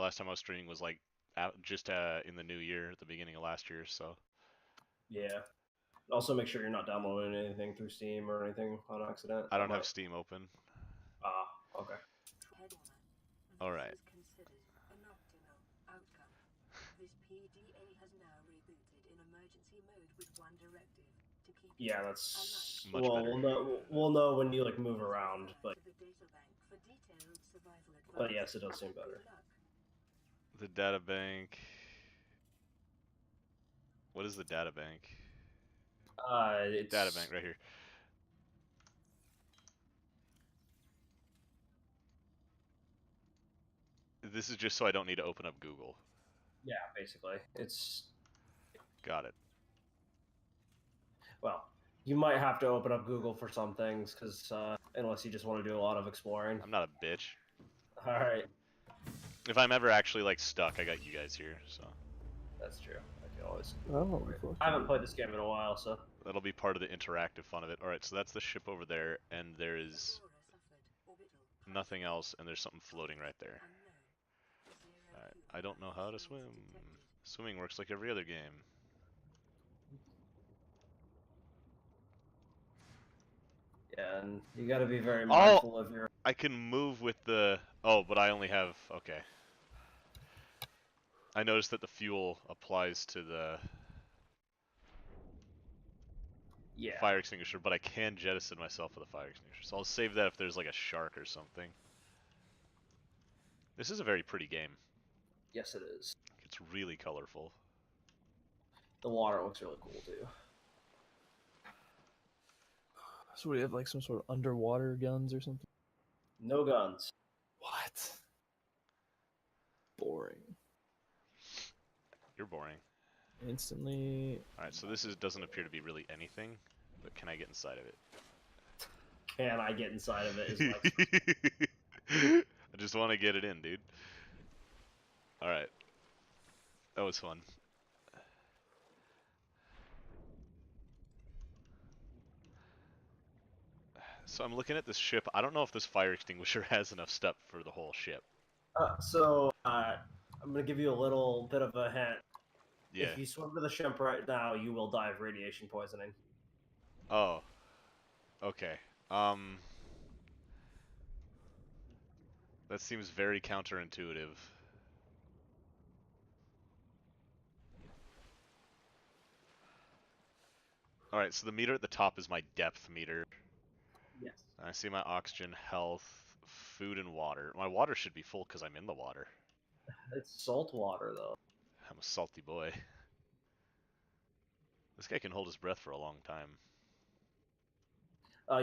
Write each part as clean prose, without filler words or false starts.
last time I was streaming was like just in the new year, at the beginning of last year. So Yeah. Also, make sure you're not downloading anything through Steam or anything on accident. I don't have Steam open. Ah, okay. All right. Yeah, that's Much better. we'll know when you like move around, but yes, it does seem better. The data bank. What is the data bank? It's Data bank right here. This is just so I don't need to open up Google. yeah, basically. It's Got it. well, you might have to open up Google for some things because unless you just want to do a lot of exploring. I'm not a bitch. All right, If I'm ever actually like stuck, I got you guys here, so that's true. I can always. Oh, I haven't played this game in a while, so that'll be part of the interactive fun of it. All right, so that's the ship over there, and there is nothing else, and there's something floating right there. All right, I don't know how to swim. Swimming works like every other game. yeah, and you got to be very mindful of your. I can move with the. Oh, but I only have. Okay. I noticed that the fuel applies to the fire extinguisher, but I can jettison myself with a fire extinguisher. So I'll save that if there's like a shark or something. This is a very pretty game. Yes, it is. It's really colorful. The water looks really cool too. So we have like some sort of underwater guns or something? No guns. What? Boring. You're boring. Instantly. Alright, so this doesn't appear to be really anything, but can I get inside of it? Can I get inside of it? Is my... I just want to get it in, dude. Alright. That was fun. So I'm looking at this ship. I don't know if this fire extinguisher has enough stuff for the whole ship. I'm going to give you a little bit of a hint. Yeah. If you swim to the ship right now, you will die of radiation poisoning. Oh. Okay. That seems very counterintuitive. Alright, so the meter at the top is my depth meter. Yes. I see my oxygen, health, food, and water. My water should be full because I'm in the water. It's salt water, though. I'm a salty boy. This guy can hold his breath for a long time.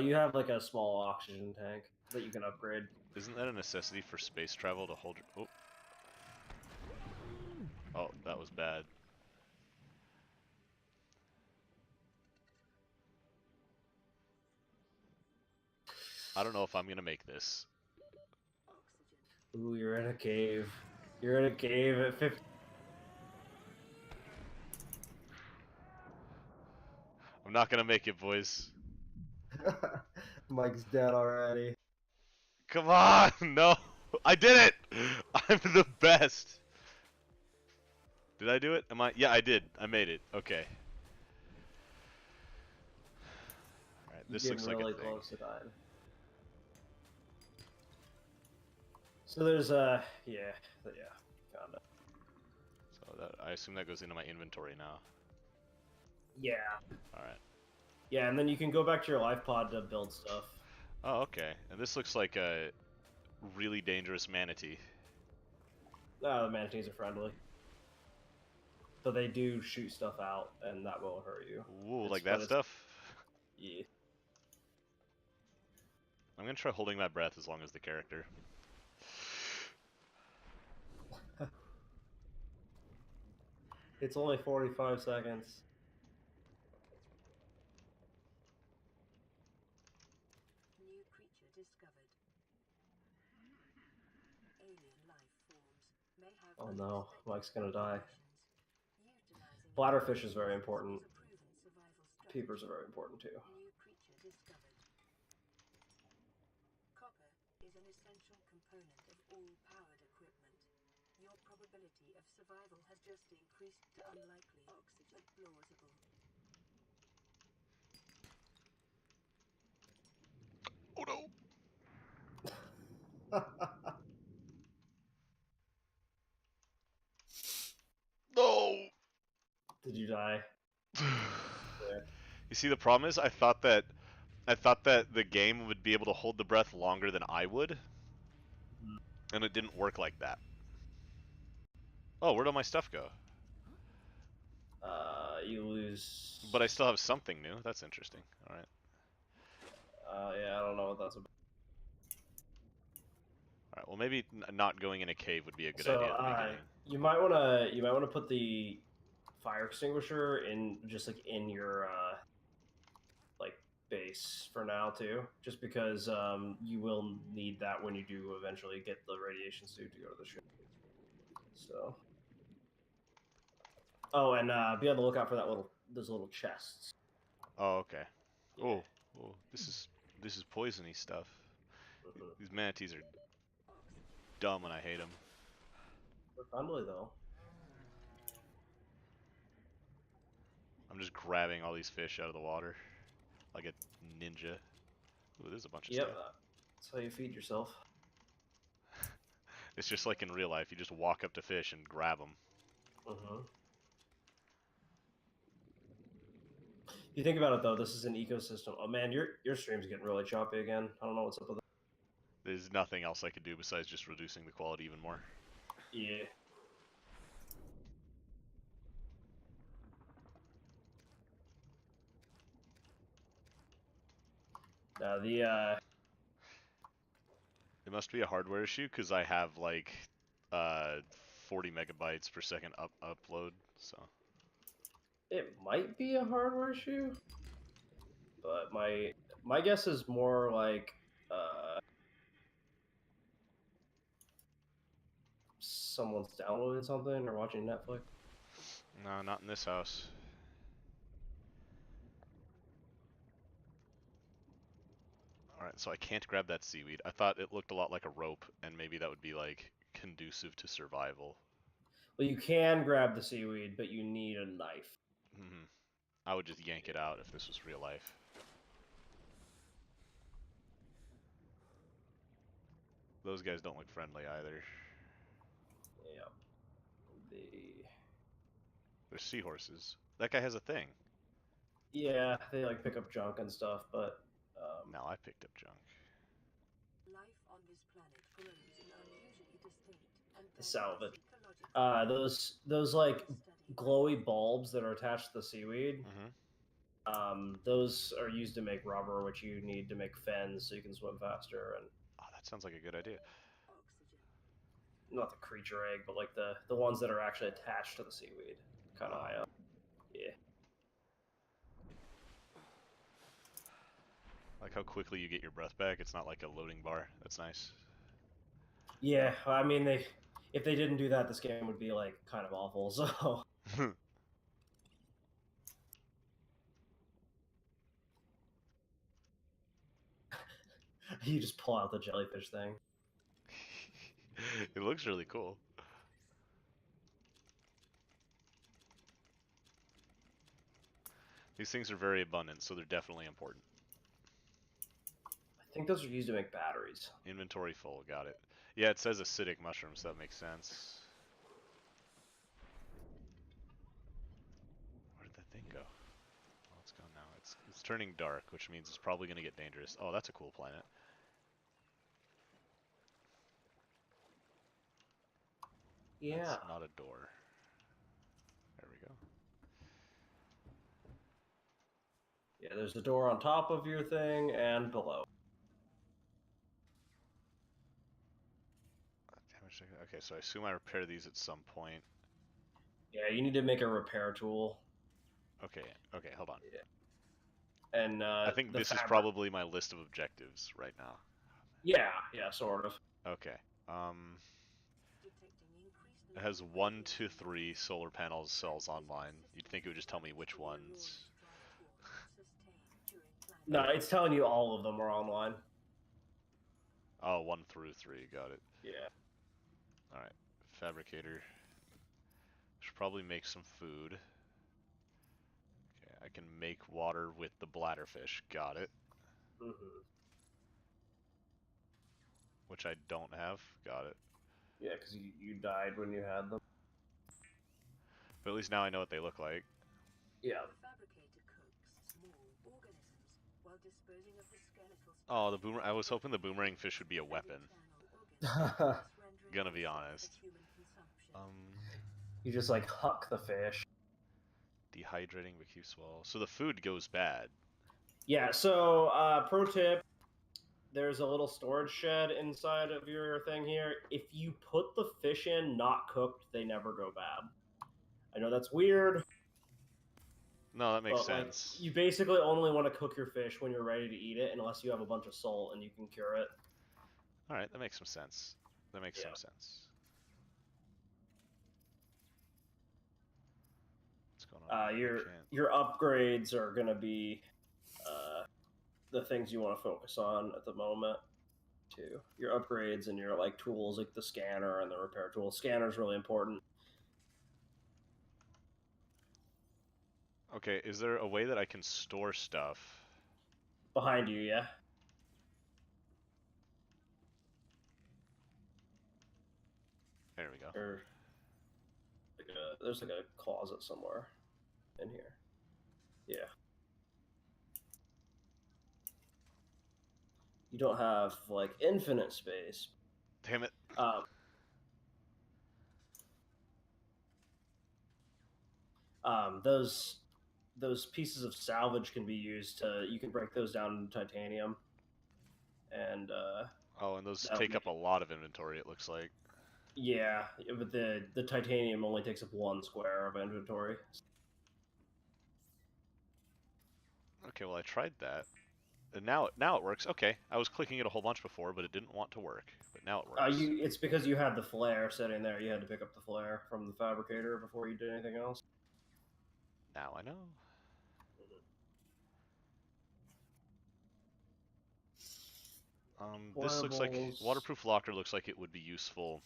You have like a small oxygen tank that you can upgrade. Isn't that a necessity for space travel to hold your... Oh. Oh, that was bad. I don't know if I'm gonna make this. Ooh, you're in a cave. You're in a cave at 50. I'm not gonna make it, boys. Mike's dead already. Come on! No! I did it! I'm the best! Did I do it? Am I? Yeah, I did. I made it. Okay. Alright, this looks like really a thing. close to dying. So there's yeah, found it. So that, I assume that goes into my inventory now. Yeah. Alright. Yeah, and then you can go back to your life pod to build stuff. Oh, okay. And this looks like a really dangerous manatee. The manatees are friendly. So they do shoot stuff out, and that will hurt you. Ooh, like that stuff? Yeah. I'm gonna try holding my breath as long as the character. It's only 45 seconds. New creature discovered. Alien life forms may have Oh no, Mike's gonna die. Bladderfish is very important. Peepers are very important too. New creature discovered. Copper is an essential component of all powered equipment. Your probability of survival has just increased to unlikely, oxygen, but plausible. Oh no! No! Did you die? You see, the problem is, I thought that the game would be able to hold the breath longer than I would, and it didn't work like that. Oh, where'd all my stuff go? You lose. But I still have something new. That's interesting. All right. Yeah, I don't know what that's about. All right. Well, maybe not going in a cave would be a good So, idea at the beginning. you might wanna put the fire extinguisher in just like in your like base for now too, just because you will need that when you do eventually get the radiation suit to go to the ship. So, oh, and be on the lookout for those little chests. Oh, okay. Yeah. Oh, this is poisony stuff. These manatees are dumb, and I hate them. They're friendly though. I'm just grabbing all these fish out of the water like a ninja. Ooh, there's a bunch of Yep, stuff. that's how you feed yourself. It's just like in real life. You just walk up to fish and grab them. If you think about it though, this is an ecosystem. Oh man, your stream's getting really choppy again. I don't know what's up with it. There's nothing else I could do besides just reducing the quality even more. Yeah. It must be a hardware issue because I have like 40 megabytes per second upload. So It might be a hardware issue, but my guess is more like someone's downloading something or watching Netflix. no, not in this house. Alright, so I can't grab that seaweed. I thought it looked a lot like a rope, and maybe that would be, like, conducive to survival. Well, you can grab the seaweed, but you need a knife. I would just yank it out if this was real life. Those guys don't look friendly either. Yeah. They're seahorses. That guy has a thing. Yeah, they like pick up junk and stuff, but Now I picked up junk. Life on this planet grows in unusually distinct and the salvage. ecological Those like glowy bulbs that are attached to the seaweed. Those are used to make rubber, which you need to make fins so you can swim faster. And Oh, that sounds like a good idea. oxygen. not the creature egg, but like the ones that are actually attached to the seaweed, kind of high up. Yeah. Like how quickly you get your breath back. It's not like a loading bar. That's nice. Yeah, I mean if they didn't do that, this game would be like kind of awful. So. You just pull out the jellyfish thing. It looks really cool. These things are very abundant, so they're definitely important. I think those are used to make batteries. Inventory full, got it. Yeah, it says acidic mushrooms, so that makes sense. Where did that thing go? Oh, it's gone now. It's turning dark, which means it's probably going to get dangerous. Oh, that's a cool planet. Yeah. That's not a door. There we go. Yeah, there's a door on top of your thing and below. Okay, so I assume I repair these at some point. Yeah, you need to make a repair tool. Okay, hold on. Yeah. And I think this is probably my list of objectives right now. Yeah, sort of. Okay. It has 1 to 3 solar panels cells online. You'd think it would just tell me which ones. No, it's telling you all of them are online. Oh, 1 through 3, got it. Yeah. Alright, fabricator, probably make some food. Okay, I can make water with the bladderfish. Got it. Mm-hmm. Which I don't have. Got it. Yeah, because you died when you had them. But at least now I know what they look like. Yeah. The fabricator cooks small organisms while disposing of the skeletal Oh, the boomer. I was hoping the boomerang fish would be a weapon. Gonna be honest. You just like huck the fish. Dehydrating but keep swallow. So the food goes bad. Yeah, so pro tip, there's a little storage shed inside of your thing here. If you put the fish in not cooked, they never go bad. I know that's weird. No, that makes But sense. like, you basically only want to cook your fish when you're ready to eat it, unless you have a bunch of salt and you can cure it. All right, that makes some sense. That makes Yeah. some sense. What's going on? Your upgrades are gonna be the things you want to focus on at the moment. Too. Your upgrades and your like tools, like the scanner and the repair tool. Scanner is really important. Okay, is there a way that I can store stuff? Behind you, yeah. There we go. Or like there's like a closet somewhere in here. Yeah. You don't have like infinite space. Damn it. Those pieces of salvage can be used to. You can break those down into titanium, and Oh, and those that'll take make up a lot of inventory, it looks like. yeah, but the titanium only takes up 1 square of inventory. Okay, well I tried that. And now it works. Okay, I was clicking it a whole bunch before, but it didn't want to work. But now it works. It's because you had the flare sitting there. You had to pick up the flare from the fabricator before you did anything else. Now I know. This looks like waterproof locker. Looks like it would be useful.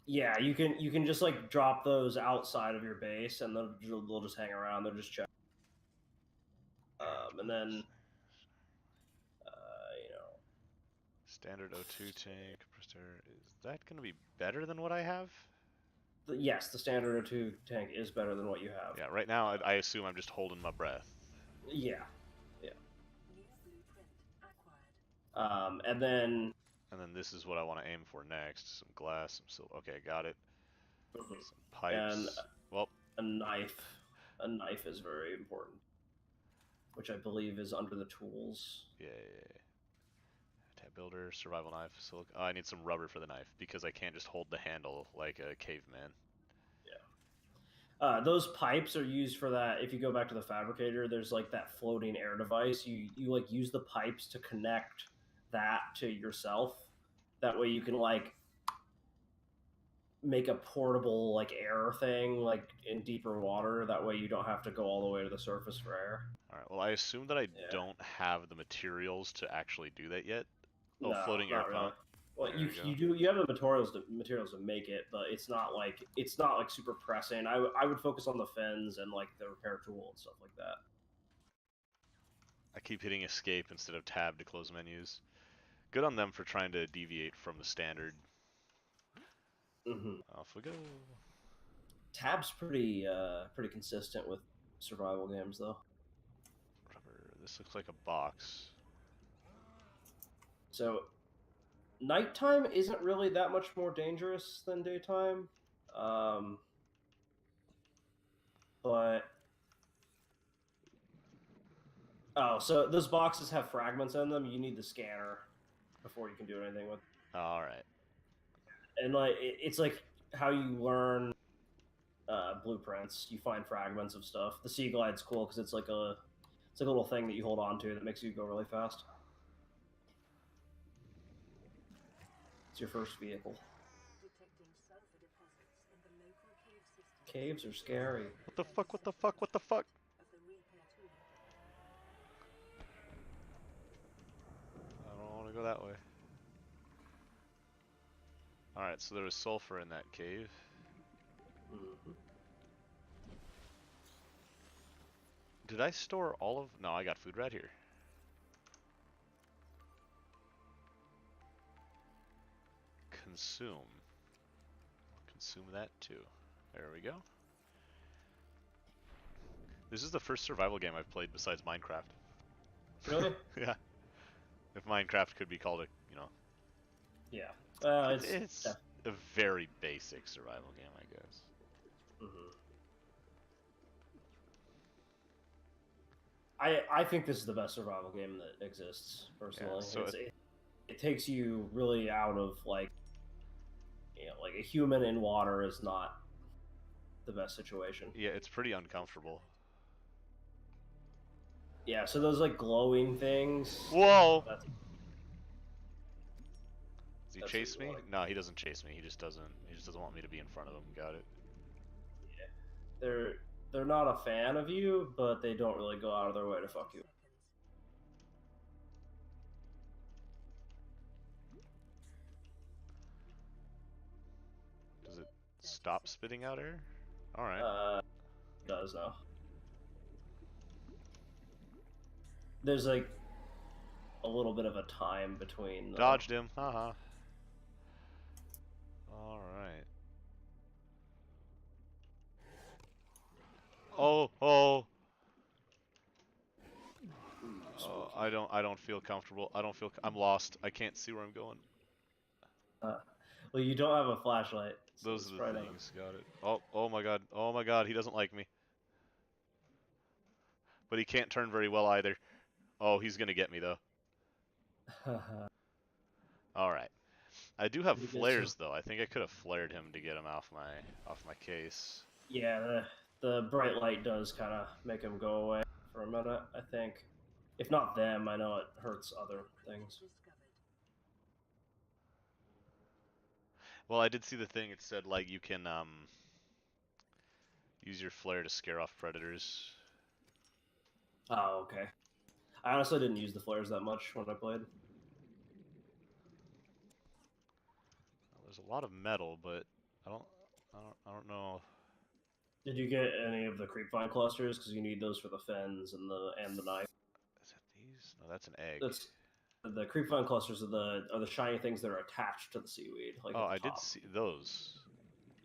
Yeah, you can just like drop those outside of your base, and they'll just hang around. They'll just check. And then you know, Standard O2 tank. Compressed air. Is that going to be better than what I have? yes, the standard O2 tank is better than what you have. Yeah, right now I assume I'm just holding my breath. Yeah. New blueprint acquired. And then this is what I want to aim for next. Some glass, some silver. Okay, got it. Mhm. Some pipes. And well, a knife. A knife is very important, which I believe is under the tools. yeah. Tab builder, survival knife. So I need some rubber for the knife because I can't just hold the handle like a caveman. Those pipes are used for that. If you go back to the fabricator, there's like that floating air device. You like use the pipes to connect that to yourself. That way you can like make a portable like air thing like in deeper water. That way you don't have to go all the way to the surface for air. All right. Well, I assume that I don't have the materials to actually do that yet. Oh, No, floating air not really. pump. Well, There you have the materials to make it, but it's not like super pressing. I would focus on the fins and like the repair tool and stuff like that. I keep hitting escape instead of tab to close menus. Good on them for trying to deviate from the standard. Mm-hmm. Off we go. Tab's pretty consistent with survival games though. Rubber. This looks like a box. So nighttime isn't really that much more dangerous than daytime, but so those boxes have fragments in them. You need the scanner before you can do anything with. All right. And like it's like how you learn blueprints. You find fragments of stuff. The Sea Glide's cool because it's like a little thing that you hold on to that makes you go really fast. It's your first vehicle. Detecting sulfur deposits in the local cave system. Caves are scary. What the fuck? What the fuck? What the fuck? Of the repair tool. I don't want to go that way. Alright, so there was sulfur in that cave. Mm-hmm. Did I store all of... No, I got food right here. Consume. Consume that too. There we go. This is the first survival game I've played besides Minecraft. Really? Yeah. If Minecraft could be called a, you know... Yeah. It's a very basic survival game, I guess. Mhm. I think this is the best survival game that exists, personally. Yeah, so It takes you really out of, like, like a human in water is not the best situation. yeah, it's pretty uncomfortable. Yeah, so those, like, glowing things... Whoa! That's, Does he that's chase what you me? wanna- No, he doesn't chase me. He just doesn't want me to be in front of him. Got it. they're not a fan of you, but they don't really go out of their way to fuck you. Does it stop spitting out air? Alright. It does now. There's, like, a little bit of a time between... Dodged him. Haha. Alright. Oh, oh. Oh, I don't feel comfortable. I'm lost. I can't see where I'm going. Well, you don't have a flashlight. So Those it's are the probably things. Got it. Oh my god. Oh my god, he doesn't like me. But he can't turn very well either. Oh, he's gonna get me though. not... Alright. I do have Pretty good, flares though. I think I could have flared him to get him off my case. Yeah, the bright light does kind of make him go away for a minute, I think. If not them, I know it hurts other things. Well, I did see the thing. It said like you can use your flare to scare off predators. Oh, okay. I honestly didn't use the flares that much when I played. Well, there's a lot of metal, but I don't know. Did you get any of the creepvine clusters? Because you need those for the fins and the knife. Is it these? No, that's an egg. That's the creepvine clusters are the shiny things that are attached to the seaweed. Like Oh, at the I did top. see those.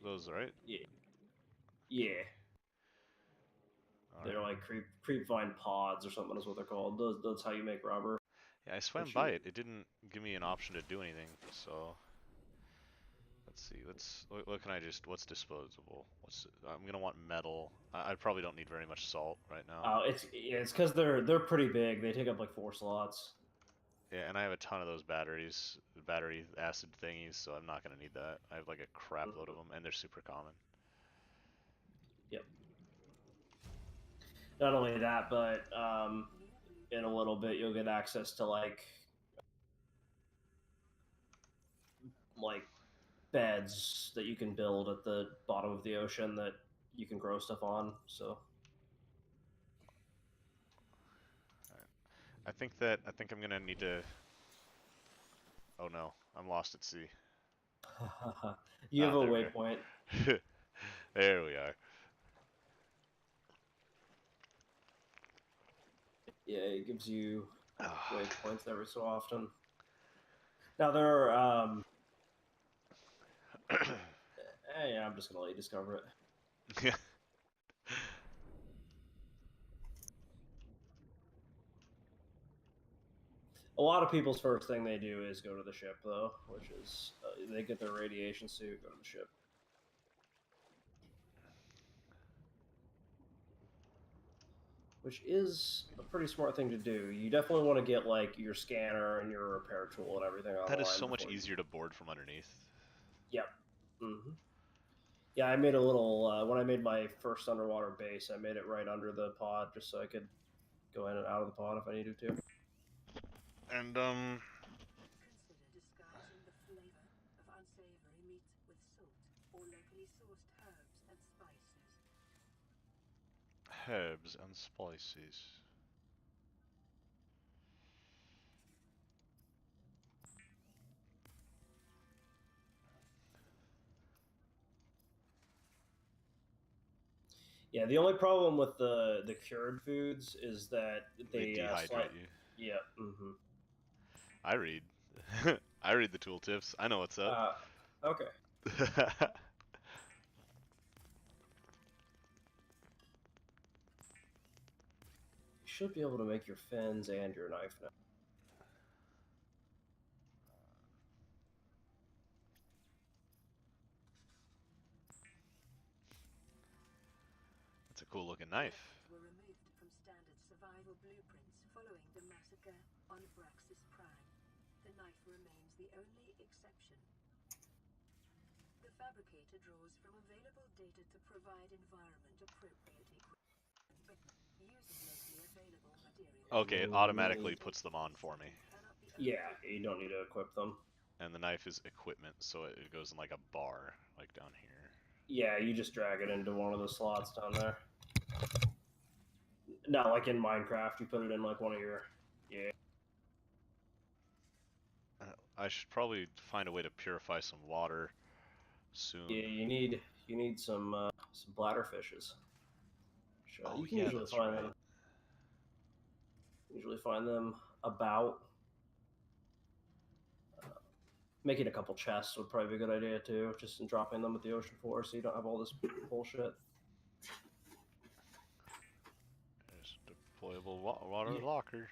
Those, right? Yeah. Yeah. All They're right. like creepvine pods or something is what they're called. That's how you make rubber. Yeah, I swam Which by you- it. It didn't give me an option to do anything. So let's see. What can I just? What's disposable? I'm gonna want metal. I probably don't need very much salt right now. It's because they're pretty big. They take up like 4 slots. Yeah, and I have a ton of those batteries, battery acid thingies, so I'm not gonna need that. I have like a crap load of them, and they're super common. Yep. Not only that, but in a little bit you'll get access to like beds that you can build at the bottom of the ocean that you can grow stuff on. So I think I'm gonna need to. Oh no, I'm lost at sea. you have a there we waypoint. There we are. Yeah, it gives you waypoints every so often. Now there are yeah, I'm just gonna let you discover it. Yeah. A lot of people's first thing they do is go to the ship, though, which is they get their radiation suit, go to the ship. Which is a pretty smart thing to do. You definitely want to get like your scanner and your repair tool and everything online. That is so much before you- easier to board from underneath. Yep. Mm-hmm. Yeah, I made a little when I made my first underwater base. I made it right under the pod just so I could go in and out of the pod if I needed to. And Consider disguising the flavor of unsavory meats with salt or locally sourced herbs and spices. Yeah, the only problem with the cured foods is that They they dehydrate you. Yeah. Mm-hmm. I read. I read the tooltips. I know what's up. Okay. You should be able to make your fins and your knife now. That's a cool looking knife. Were removed from standard survival blueprints following the massacre on Braxis Prime. The knife remains the only exception. The fabricator draws from available data to provide environment-appropriate equipment, but using locally available materials. Okay, it automatically puts them on for me. Yeah, you don't need to equip them. And the knife is equipment, so it goes in like a bar, like down here. Yeah, you just drag it into one of the slots down there. Not like in Minecraft, you put it in like one of your... Yeah. I should probably find a way to purify some water soon. Yeah, you need some bladder fishes. Sure. Oh You can yeah, usually that's find right. them. Usually find them about. Making a couple chests would probably be a good idea too, just in dropping them at the ocean floor so you don't have all this bullshit. There's a deployable water locker.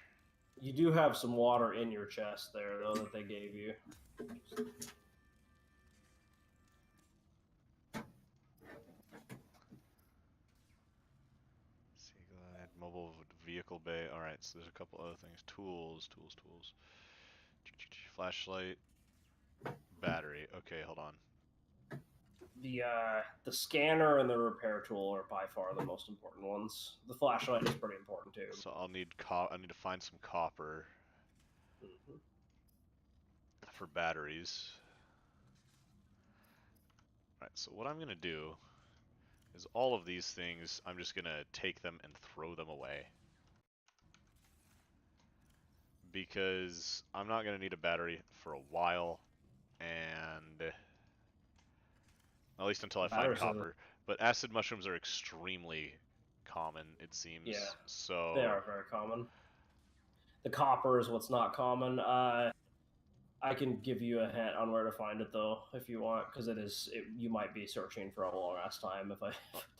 You do have some water in your chest there though that they gave you. Mobile vehicle bay. Alright, so there's a couple other things. Tools. Flashlight. Battery. Okay, hold on. The scanner and the repair tool are by far the most important ones. The flashlight is pretty important too. So I'll need I need to find some copper for batteries. Alright, so what I'm gonna do is all of these things, I'm just gonna take them and throw them away. Because I'm not gonna need a battery for a while, and at least until I find copper. But acid mushrooms are extremely common, it seems. Yeah, so they are very common. The copper is what's not common. I can give you a hint on where to find it though, if you want, because you might be searching for a long ass time if I.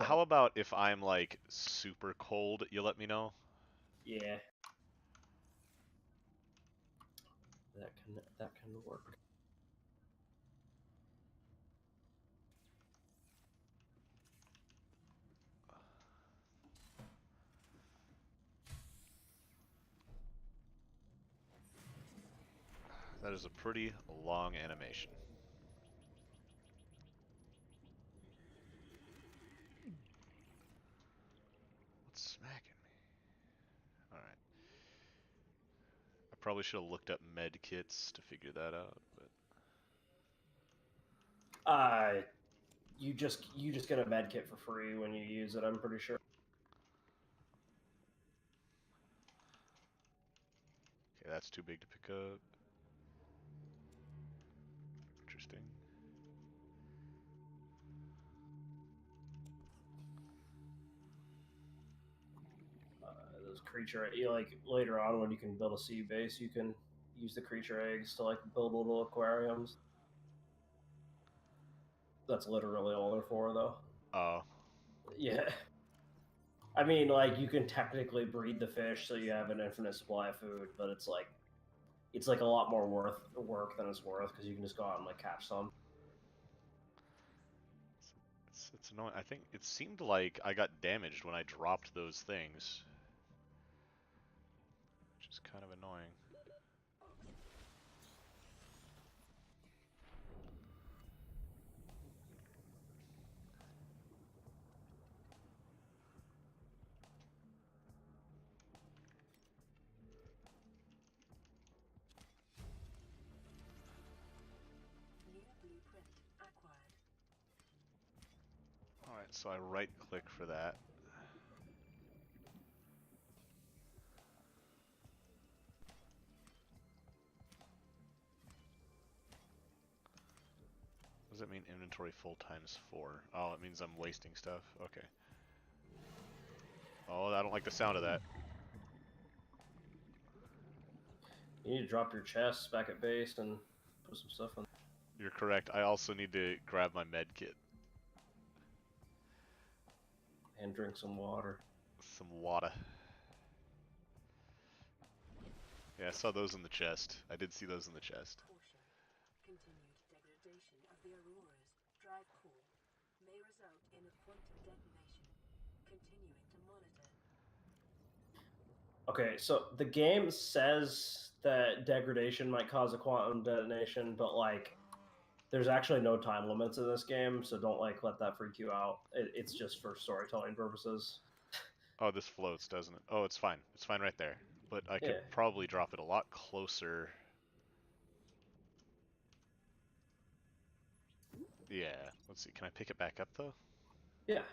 How about if I'm like super cold, you let me know? Yeah. That can work. That is a pretty long animation. What's smacking me? Alright. I probably should have looked up med kits to figure that out, but You just get a med kit for free when you use it, I'm pretty sure. okay, that's too big to pick up. Interesting. Those creature, like later on when you can build a sea base, you can use the creature eggs to like build little aquariums. That's literally all they're for, though. Oh. Yeah. I mean, like you can technically breed the fish so you have an infinite supply of food, but it's like a lot more work than it's worth because you can just go out and like catch some. It's annoying. I think it seemed like I got damaged when I dropped those things, which is kind of annoying. New blueprint acquired. Alright, so I right click for that. What does that mean inventory full times 4? Oh, it means I'm wasting stuff. Okay. Oh, I don't like the sound of that. You need to drop your chests back at base and put some stuff on. You're correct. I also need to grab my med kit. And drink some water. Some water. Yeah, I saw those in the chest. I did see those in the chest. Caution. Continued degradation of the Aurora's drive core may result in a quantum detonation. Continuing to monitor. Okay, so the game says that degradation might cause a quantum detonation, but like, there's actually no time limits in this game, so don't like let that freak you out. It's just for storytelling purposes. Oh, this floats, doesn't it? Oh, it's fine. It's fine right there. But I could Yeah. probably drop it a lot closer. Yeah. Let's see. Can I pick it back up though? Yeah.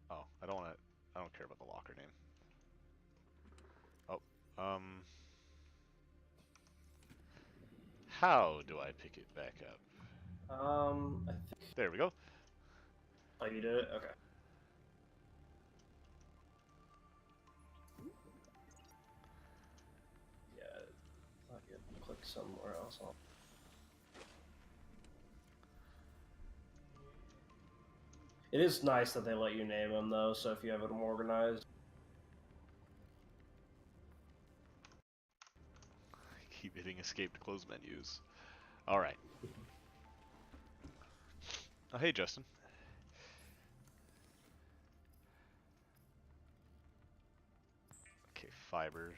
Oh, I don't want to. I don't care about the locker name. Oh, how do I pick it back up? I think. There we go. Oh, you did it. Okay. Yeah. I thought you had to click somewhere else. It is nice that they let you name them though, so if you have them organized. I keep hitting escape to close menus. All right. Oh, hey, Justin. Okay, fiber.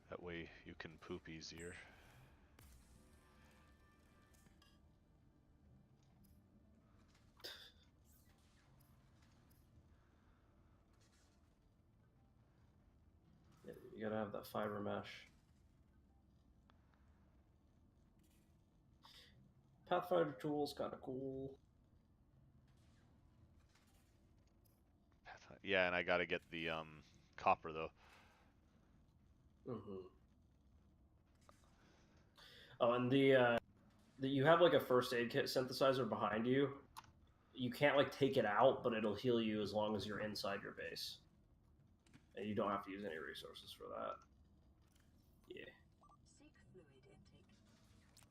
That way you can poop easier. Yeah, you gotta have that fiber mesh. Pathfinder tool's kind of cool. Yeah, and I gotta get the copper though. Mm-hmm. Oh, and you have like a first aid kit synthesizer behind you. You can't like take it out, but it'll heal you as long as you're inside your base, and you don't have to use any resources for that. Yeah. Seek fluid intake.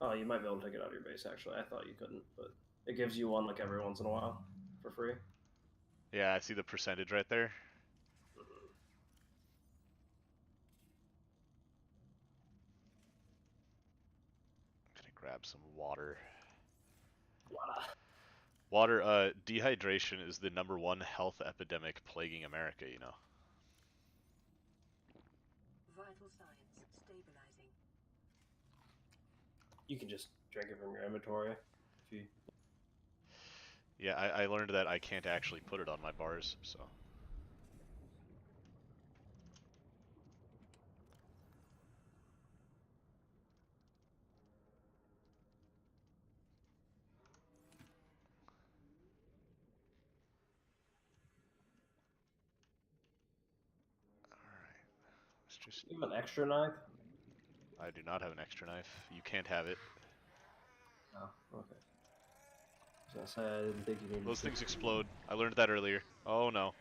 Oh, you might be able to take it out of your base. Actually, I thought you couldn't, but it gives you one like every once in a while for free. Yeah, I see the percentage right there. I'm gonna grab some water. Water, dehydration is the #1 health epidemic plaguing America, you know. Vital signs stabilizing. You can just drink it from your inventory. If you... Yeah, I learned that I can't actually put it on my bars, so. Alright, let's just... You have an extra knife? I do not have an extra knife. You can't have it. Oh, okay. I was gonna say, I didn't think you needed Those to. things explode. I learned that earlier. Oh no.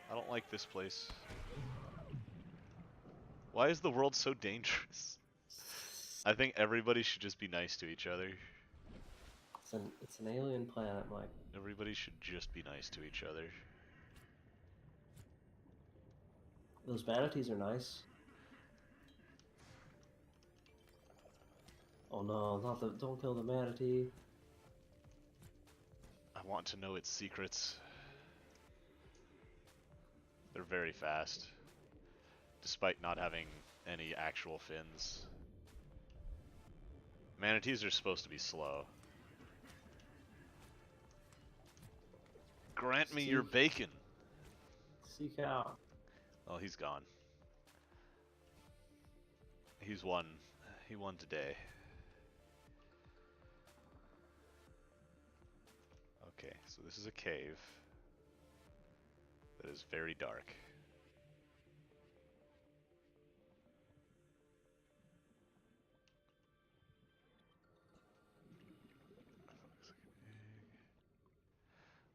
I don't like this place. Why is the world so dangerous? I think everybody should just be nice to each other. It's an alien planet, Mike. Everybody should just be nice to each other. Those manatees are nice. Oh no, not the, don't kill the manatee. I want to know its secrets. They're very fast, despite not having any actual fins. Manatees are supposed to be slow. Grant me your bacon! Seek out. Oh, he's gone. He's won. He won today. Okay, so this is a cave that is very dark.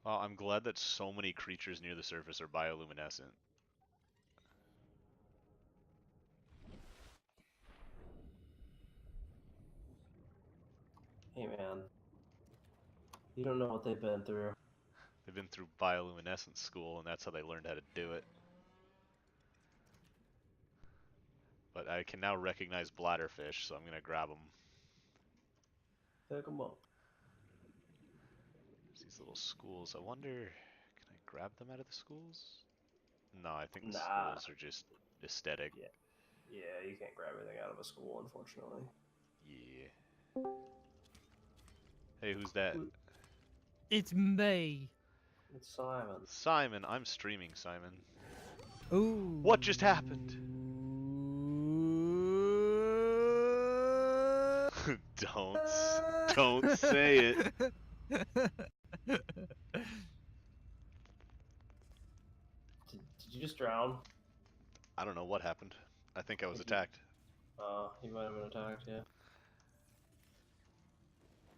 Well, I'm glad that so many creatures near the surface are bioluminescent. Hey man, you don't know what they've been through. They've been through bioluminescence school, and that's how they learned how to do it. But I can now recognize bladderfish, so I'm gonna grab them. Pick them up. There's these little schools. I wonder, can I grab them out of the schools? No, I think the Nah. schools are just aesthetic. Yeah. Yeah, you can't grab anything out of a school, unfortunately. Yeah. Hey, who's that? It's me. It's Simon. Simon, I'm streaming, Simon. Ooh. What just happened? Don't say it. Did you just drown? I don't know what happened. I think I was attacked. You might have been attacked, yeah.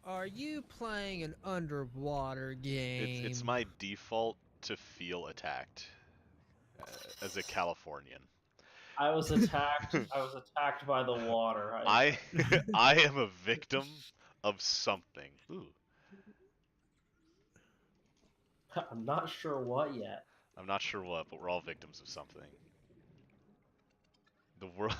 Are you playing an underwater game? It's my default to feel attacked as a Californian. I was attacked. I was attacked by the water. I am a victim of something. Ooh. I'm not sure what yet. I'm not sure what, but we're all victims of something. The world.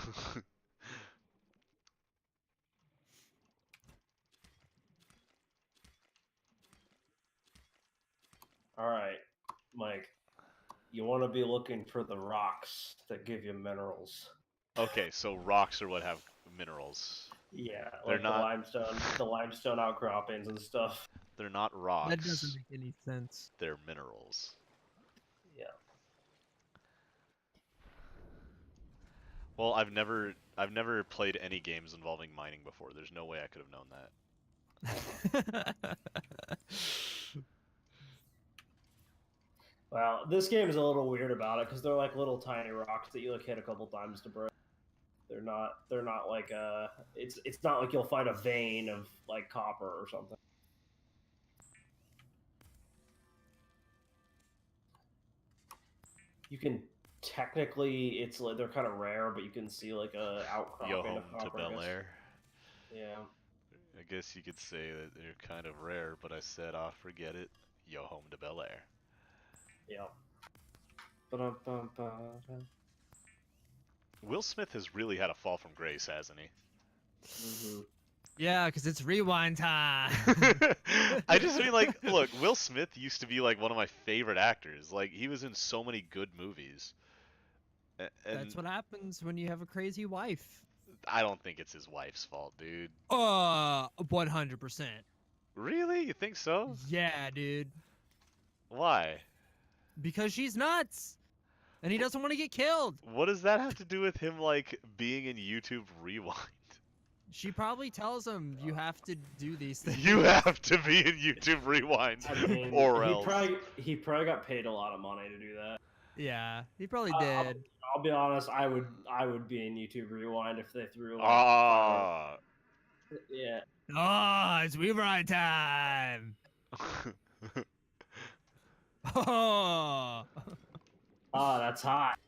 All right, Mike. You want to be looking for the rocks that give you minerals. Okay, so rocks are what have minerals. Yeah, They're like not- the limestone outcroppings and stuff. They're not rocks. That doesn't make any sense. They're minerals. Yeah. Well, I've never played any games involving mining before. There's no way I could have known that. Well, this game is a little weird about it because they're like little tiny rocks that you like hit a couple times to break. They're not like it's not like you'll find a vein of like copper or something. You can technically it's like they're kind of rare, but you can see like a outcropping Yo of home to copper. I Bel guess. Air. Yeah. I guess you could say that they're kind of rare, but I said, "Ah, forget it. Yo home to Bel Air." Yeah. Will Smith has really had a fall from grace, hasn't he? Mm-hmm. Yeah, because it's rewind time. I just mean, like, look, Will Smith used to be like one of my favorite actors. Like, he was in so many good movies. And That's what happens when you have a crazy wife. I don't think it's his wife's fault, dude. 100%. Really? You think so? Yeah, dude. Why? Because she's nuts. And he doesn't want to get killed. What does that have to do with him, like, being in YouTube Rewind? She probably tells him you have to do these things. You have to be in YouTube Rewind, I mean, or he else. he probably got paid a lot of money to do that. Yeah, he probably I'll- did. I'll be honest. I would be in YouTube Rewind if they threw. Like, Ah. yeah. Oh, it's rewind time. Oh, Oh, that's hot.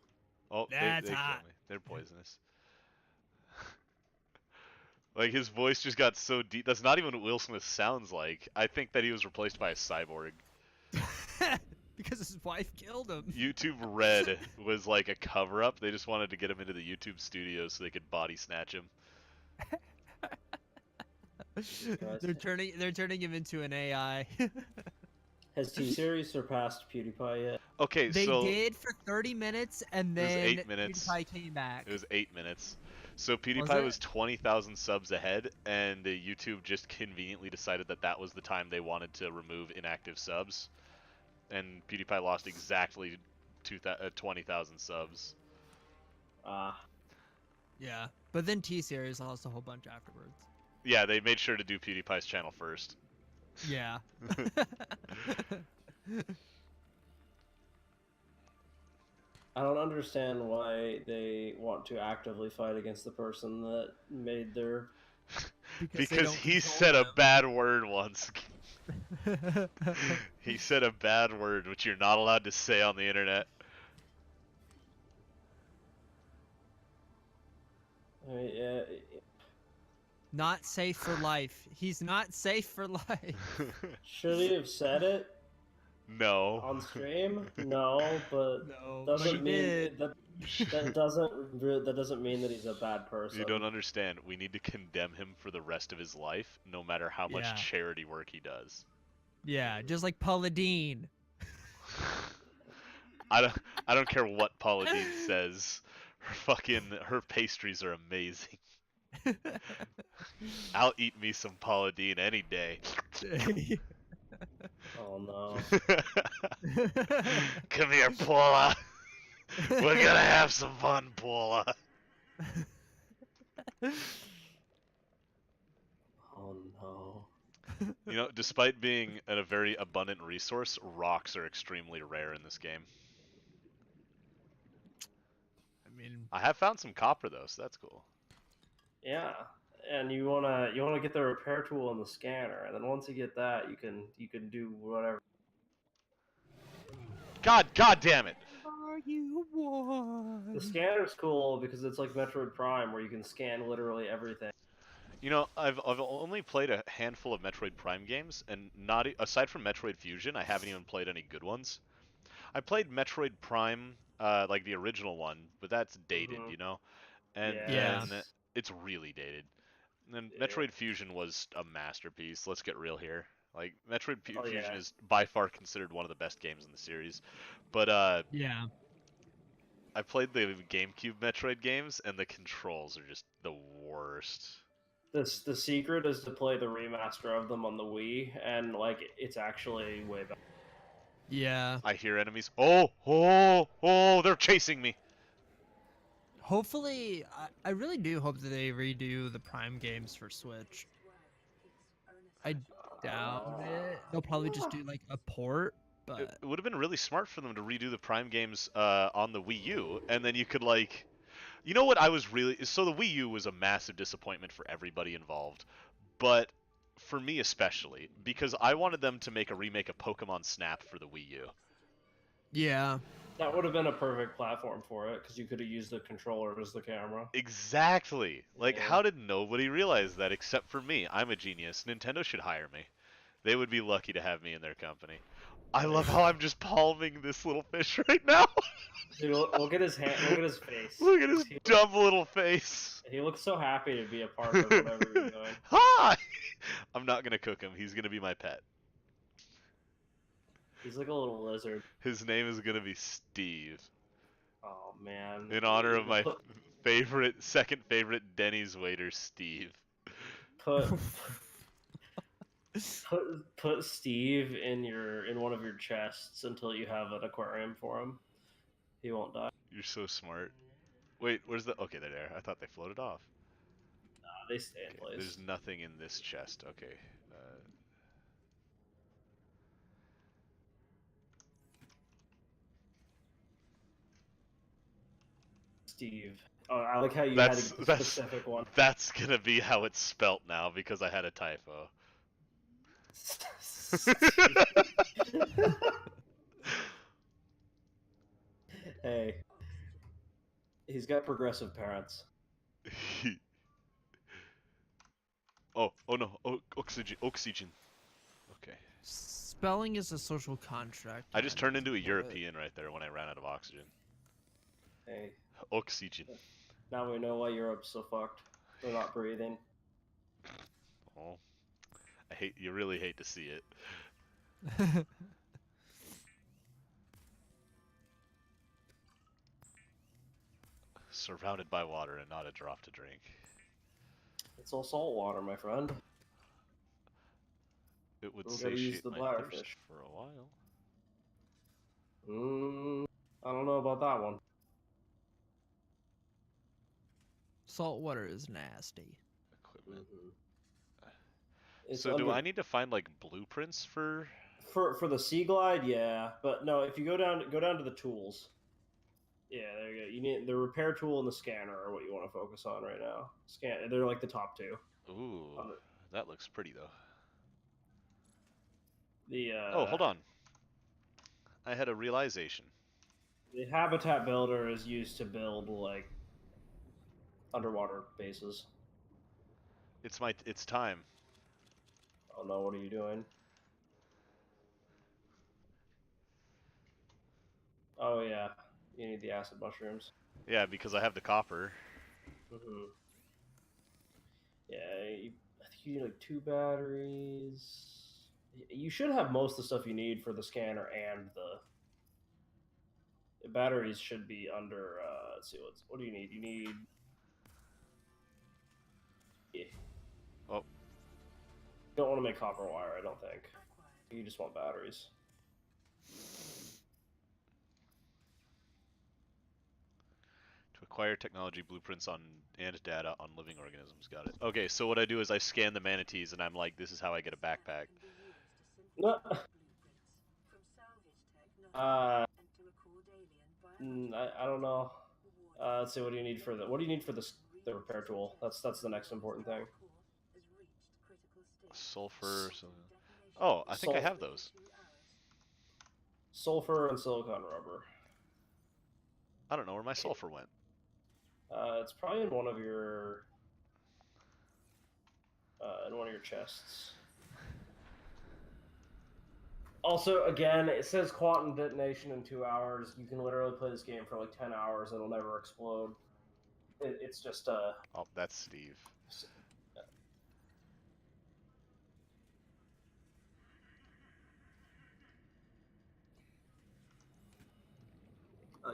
Oh, That's they kill hot. me. They're poisonous. Like, his voice just got so deep. That's not even what Will Smith sounds like. I think that he was replaced by a cyborg. because his wife killed him. YouTube Red was like a cover-up. They just wanted to get him into the YouTube studio so they could body snatch him. They're turning him into an AI. Has T-Series surpassed PewDiePie yet? Okay, They so did for 30 minutes, and It was then 8 minutes. PewDiePie came back. it was 8 minutes. So PewDiePie it? was 20,000 subs ahead, and YouTube just conveniently decided that that was the time they wanted to remove inactive subs. And PewDiePie lost exactly 20,000 subs. Yeah, but then T-Series lost a whole bunch afterwards. Yeah, they made sure to do PewDiePie's channel first. Yeah. I don't understand why they want to actively fight against the person that made their. they Because don't he control said a them. bad word once. He said a bad word, which you're not allowed to say on the internet. Yeah. Not safe for life. He's not safe for life. Should he have said it No. on stream? No, but No, but he doesn't mean did. that doesn't mean that he's a bad person. You don't understand. We need to condemn him for the rest of his life, no matter how much Yeah. charity work he does. Yeah, just like Paula Deen. I don't care what Paula Deen says. Her pastries are amazing. I'll eat me some Paula Deen any day. Oh no. Come here, Paula. We're gonna have some fun, Paula. Oh no. You know, despite being a very abundant resource, rocks are extremely rare in this game. I mean, I have found some copper though, so that's cool. Yeah. And you wanna get the repair tool and the scanner, and then once you get that, you can do whatever. God damn it! are you one? The scanner's cool because it's like Metroid Prime, where you can scan literally everything. You know, I've only played a handful of Metroid Prime games, and not aside from Metroid Fusion, I haven't even played any good ones. I played Metroid Prime, like the original one, but that's dated, Mhm. you know, and Yeah. then it's really dated. And then Yeah. Metroid Fusion was a masterpiece. Let's get real here. Like Metroid Oh, Fusion yeah. is by far considered one of the best games in the series, but Yeah. I played the GameCube Metroid games, and the controls are just the worst. The secret is to play the remaster of them on the Wii, and like it's actually way better. Yeah. I hear enemies. Oh, they're chasing me. Hopefully, I really do hope that they redo the Prime games for Switch. I doubt it. They'll probably just do like a port, but It would have been really smart for them to redo the Prime games on the Wii U, and then you could like, you know what I was really so the Wii U was a massive disappointment for everybody involved, but for me especially because I wanted them to make a remake of Pokemon Snap for the Wii U. yeah. That would have been a perfect platform for it because you could have used the controller as the camera. Exactly. Like, Yeah. how did nobody realize that except for me? I'm a genius. Nintendo should hire me. They would be lucky to have me in their company. I love how I'm just palming this little fish right now. Dude, look at his hand. Look at his face. Look at his dumb little face. He looks so happy to be a part of whatever you're doing. Hi! I'm not gonna cook him. He's gonna be my pet. He's like a little lizard. His name is gonna be Steve. Oh man. In honor of my second favorite Denny's waiter, Steve. Put put Steve in one of your chests until you have an aquarium for him. He won't die. You're so smart. Wait, where's the... Okay, they're there. I thought they floated off. They stay in Okay, place. there's nothing in this chest. Okay. Steve. Oh, I like how you had a specific one. That's gonna be how it's spelt now because I had a typo. Hey. He's got progressive parents. oh no. Oxygen. Okay. Spelling is a social contract. I just turned into a but- European right there when I ran out of oxygen. Hey. Oxygen. Now we know why Europe's so fucked. They're not breathing. Oh. You really hate to see it. Surrounded by water and not a drop to drink. It's all salt water, my friend. It would We gotta use satiate the my bladderfish. thirst for a while. I don't know about that one. Salt water is nasty. Equipment. It's So do under- I need to find like blueprints for... for the Sea Glide? Yeah, but no. If you go down to the tools. Yeah, there you go. You need the repair tool and the scanner are what you want to focus on right now. They're like the top two. Ooh, that looks pretty though. The Oh, hold on. I had a realization. the habitat builder is used to build like underwater bases. It's time. Oh no, what are you doing? Oh yeah, you need the acid mushrooms. Yeah, because I have the copper. Mm-hmm. Yeah, I think you need like 2 batteries. You should have most of the stuff you need for the scanner and the batteries should be under. Let's see, what do you need? You need. You Oh, don't want to make copper wire, I don't think. You just want batteries. to acquire technology blueprints on and data on living organisms. Got it. Okay, so what I do is I scan the manatees, and I'm like, this is how I get a backpack. No. I don't know. Let's see. What do you need for the? What do you need for the repair tool? That's the next important thing. Sulfur. Oh, I think I have those. Sulfur and silicon rubber. I don't know where my sulfur went. It's probably in one of your chests. Also, again, it says quantum detonation in 2 hours. You can literally play this game for like 10 hours and it'll never explode. It's just Oh, that's Steve.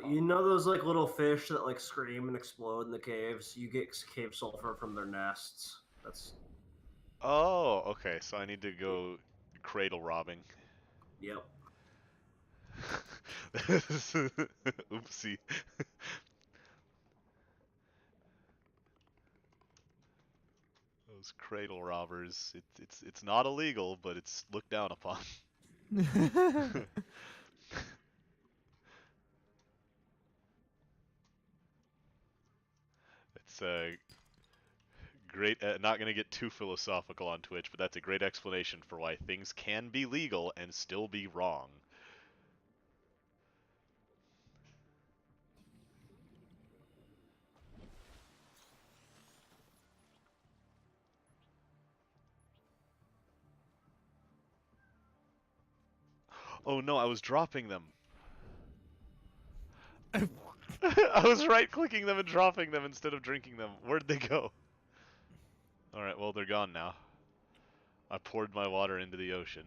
you know those like little fish that like scream and explode in the caves? You get cave sulfur from their nests. That's Oh, okay. So I need to go cradle robbing. yep. Oopsie. Those cradle robbers. It's not illegal, but it's looked down upon. It's a great. Not gonna get too philosophical on Twitch, but that's a great explanation for why things can be legal and still be wrong. Oh no, I was dropping them. I was right-clicking them and dropping them instead of drinking them. Where'd they go? Alright, well, they're gone now. I poured my water into the ocean.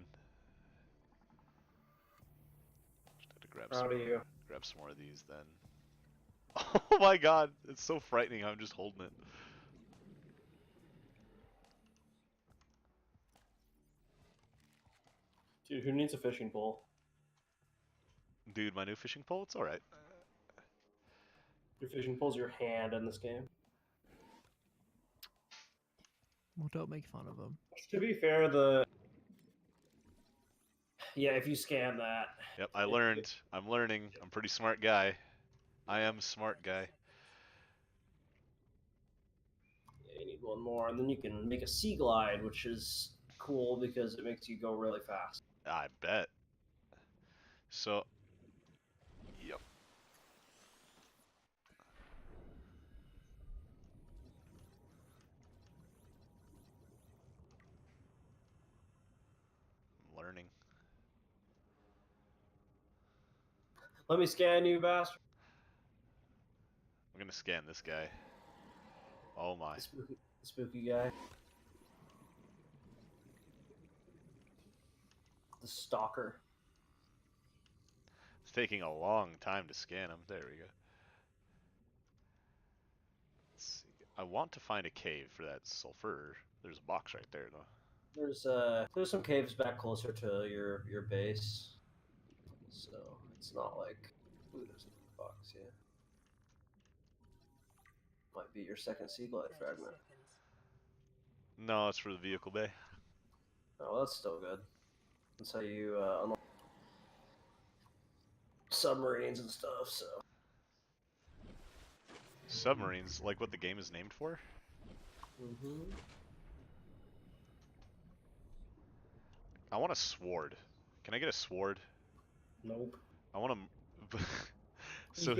Just had to grab some more of these then. Oh my god, it's so frightening how I'm just holding it. Dude, who needs a fishing pole? Dude, my new fishing pole, it's alright. Your fishing pole's your hand in this game. Well, don't make fun of him. To be fair, if you scan that. Yep, I learned. I'm learning. I'm a pretty smart guy. I am a smart guy. Yeah, you need one more, and then you can make a sea glide, which is cool because it makes you go really fast. I bet. So, yep. I'm learning. Let me scan you, bastard. I'm gonna scan this guy. Oh my. The spooky guy. The stalker. It's taking a long time to scan him. There we go. Let's see. I want to find a cave for that sulfur. There's a box right there, though. There's some caves back closer to your base, so it's not like there's a box. Yeah, might be your second sea glide fragment. No, it's for the vehicle bay. Oh, that's still good. That's how you unlock submarines and stuff. So Submarines, like what the game is named for? I want a sword. Can I get a sword? Nope. I want to. So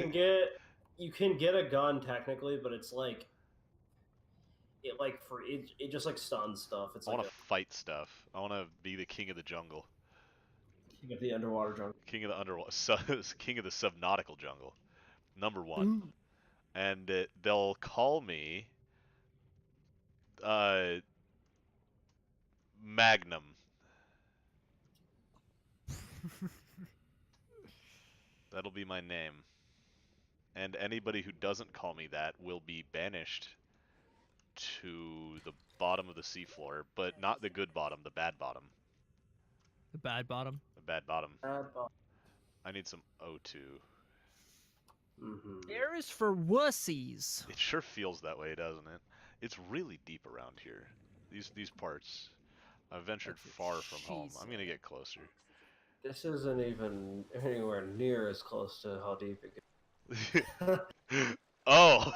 You can get a gun technically, but it's like it just like stuns stuff. It's I like want to fight stuff. I want to be the king of the jungle, you get the underwater jungle. king of the underwater, king of the subnautical jungle, #1. Ooh. And they'll call me Magnum. That'll be my name. And anybody who doesn't call me that will be banished to the bottom of the seafloor, but not the good bottom, the bad bottom. The bad bottom. The bad bottom. I need some O2. Air is for wussies. It sure feels that way, doesn't it? It's really deep around here. These parts. I've ventured That's what far from home. she I'm gonna get closer. This isn't even anywhere near as close to how deep it gets. Oh!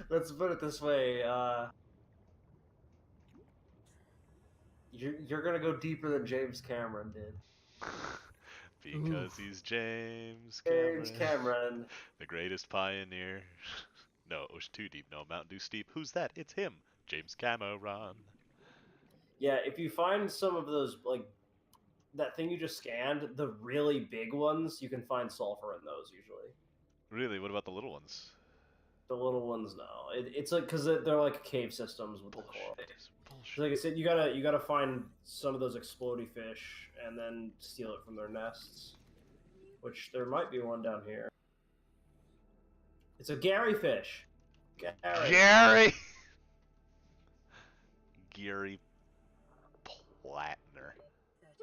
Let's put it this way. You're gonna go deeper than James Cameron did. Because he's James Cameron. James Cameron. The greatest pioneer. No, it was too deep. No, Mountain Dew steep. Who's that? It's him. James Cameron. Yeah, if you find some of those, like, that thing you just scanned, the really big ones, you can find sulfur in those usually. Really? What about the little ones? The little ones, no. It's like, because they're like cave systems with the coral. Bullshit. Like I said, you gotta find some of those explodey fish and then steal it from their nests. Which there might be one down here. It's a Gary fish. Gary! Gary Plattner.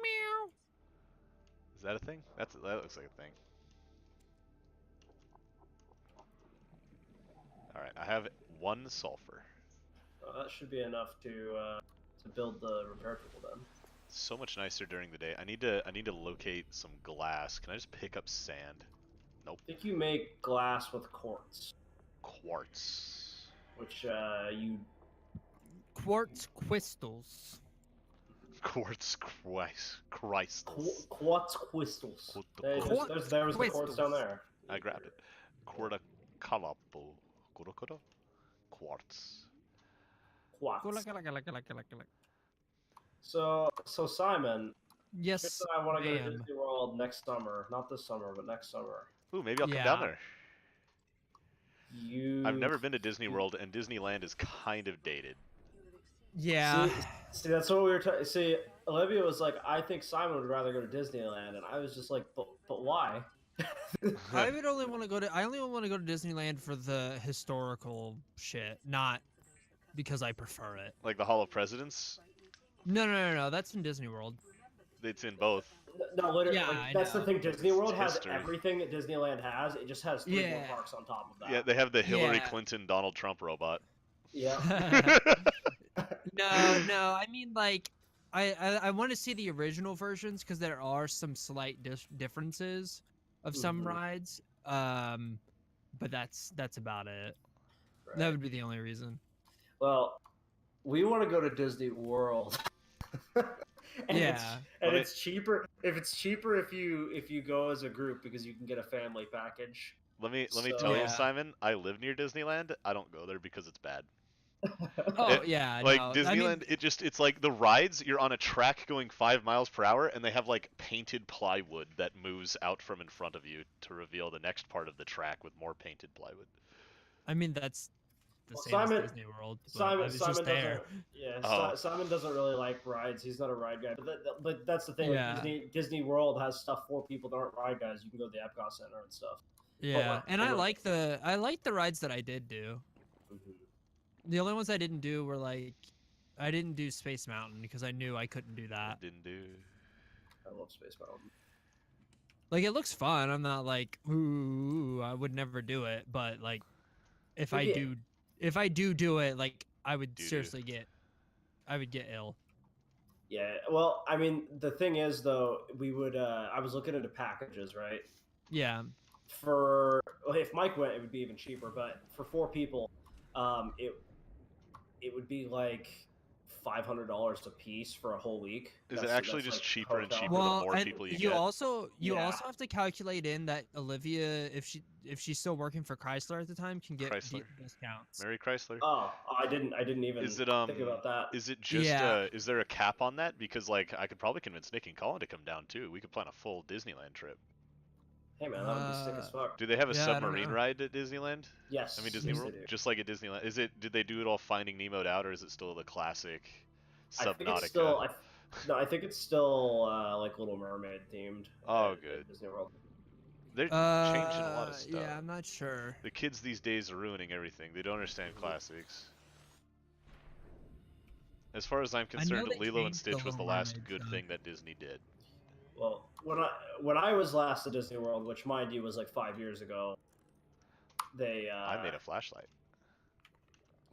Meow. Is that a thing? That looks like a thing. Alright, I have 1 sulfur. That should be enough to build the repair tool then. It's so much nicer during the day. I need to locate some glass. Can I just pick up sand? Nope. I think you make glass with quartz. Quartz. Which you Quartz crystals. Quartz crystals. Quartz crystals. There was the quartz down there. I grabbed it. Quarta calapo. Quartz. Quartz. So Simon, Yes. Chris and I want to go to ma'am. Disney World next summer. Not this summer, but next summer. Ooh, maybe I'll come Yeah. down there. You. I've never been to Disney World, and Disneyland is kind of dated. Yeah. See, that's what we were talking. See, Olivia was like, "I think Simon would rather go to Disneyland," and I was just like, "But why?" I would only want to go to. I only want to go to Disneyland for the historical shit, not because I prefer it. Like the Hall of Presidents, No. That's in Disney World. it's in both. No, literally, Yeah, like, I that's know. the thing. Disney World It's has history. everything that Disneyland has. It just has 3 more Yeah. parks on top of that. Yeah, they have the Hillary Yeah. Clinton, Donald Trump robot. Yeah. No. I mean, like, I want to see the original versions because there are some slight differences of some Mhm. rides. But that's about it. Right. That would be the only reason. Well, we want to go to Disney World. Yeah. It's cheaper. If it's cheaper if you go as a group because you can get a family package. Let me So- tell you, Yeah. Simon. I live near Disneyland. I don't go there because it's bad. Oh It- yeah. Like no, Disneyland, I mean, it's like the rides. You're on a track going 5 miles per hour, and they have like painted plywood that moves out from in front of you to reveal the next part of the track with more painted plywood. that's the Well, same Simon- as Disney World. But I Simon was just there. doesn't. Yeah, Oh. Simon doesn't really like rides. He's not a ride guy. But that's the thing. Yeah. Disney World has stuff for people that aren't ride guys. You can go to the Epcot Center and stuff. Yeah, like- and but I like- like the rides that I did do. The only ones I didn't do were like, I didn't do Space Mountain because I knew I couldn't do that. Didn't do. I love Space Mountain. Like it looks fun. I'm not like, ooh, I would never do it. But like, if I Yeah. do it, like I would Do-do. seriously I would get ill. Yeah. Well, I mean, the thing is though, we would. I was looking into packages, right? Yeah, If Mike went, it would be even cheaper. But for 4 people, it would be like $500 a piece for a whole week. Is it actually just like cheaper and hotel. cheaper the Well, more and people you you get? also Yeah. have to calculate in that Olivia, if she's still working for Chrysler at the time, can get Chrysler? discounts. Mary Chrysler? Oh, I didn't even Is it think about that. is it just Yeah. is there a cap on that? Because like I could probably convince Nick and Colin to come down too. We could plan a full Disneyland trip. Hey man, that would be sick as fuck. Do they have a Yeah, I don't submarine know. ride at Disneyland? Yes. I mean Disney yes, World, they do. just like at Disneyland. Is it? Did they do it all Finding Nemo'd out, or is it still the classic I think it's Subnautica? still. No, I think it's still like Little Mermaid themed. Oh, at good. Disney World. They're changing a lot of stuff. Yeah, I'm not sure. The kids these days are ruining everything. They don't understand classics. As far as I'm concerned, they Lilo and changed the Stitch was the Little last Mermaid good stuff. thing that Disney did. Well, when I was last at Disney World, which mind you was like 5 years ago, they I made a flashlight.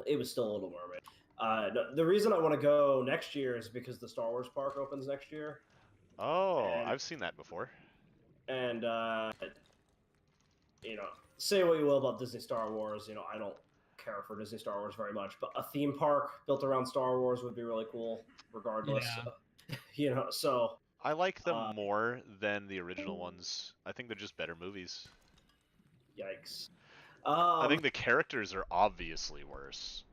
it was still a Little Mermaid. The reason I want to go next year is because the Star Wars park opens next year, Oh, And- I've seen that before. and you know, say what you will about Disney Star Wars, you know, I don't care for Disney Star Wars very much, but a theme park built around Star Wars would be really cool, regardless. Yeah. You know, so I like them more than the original ones. I think they're just better movies. yikes. I think the characters are obviously worse.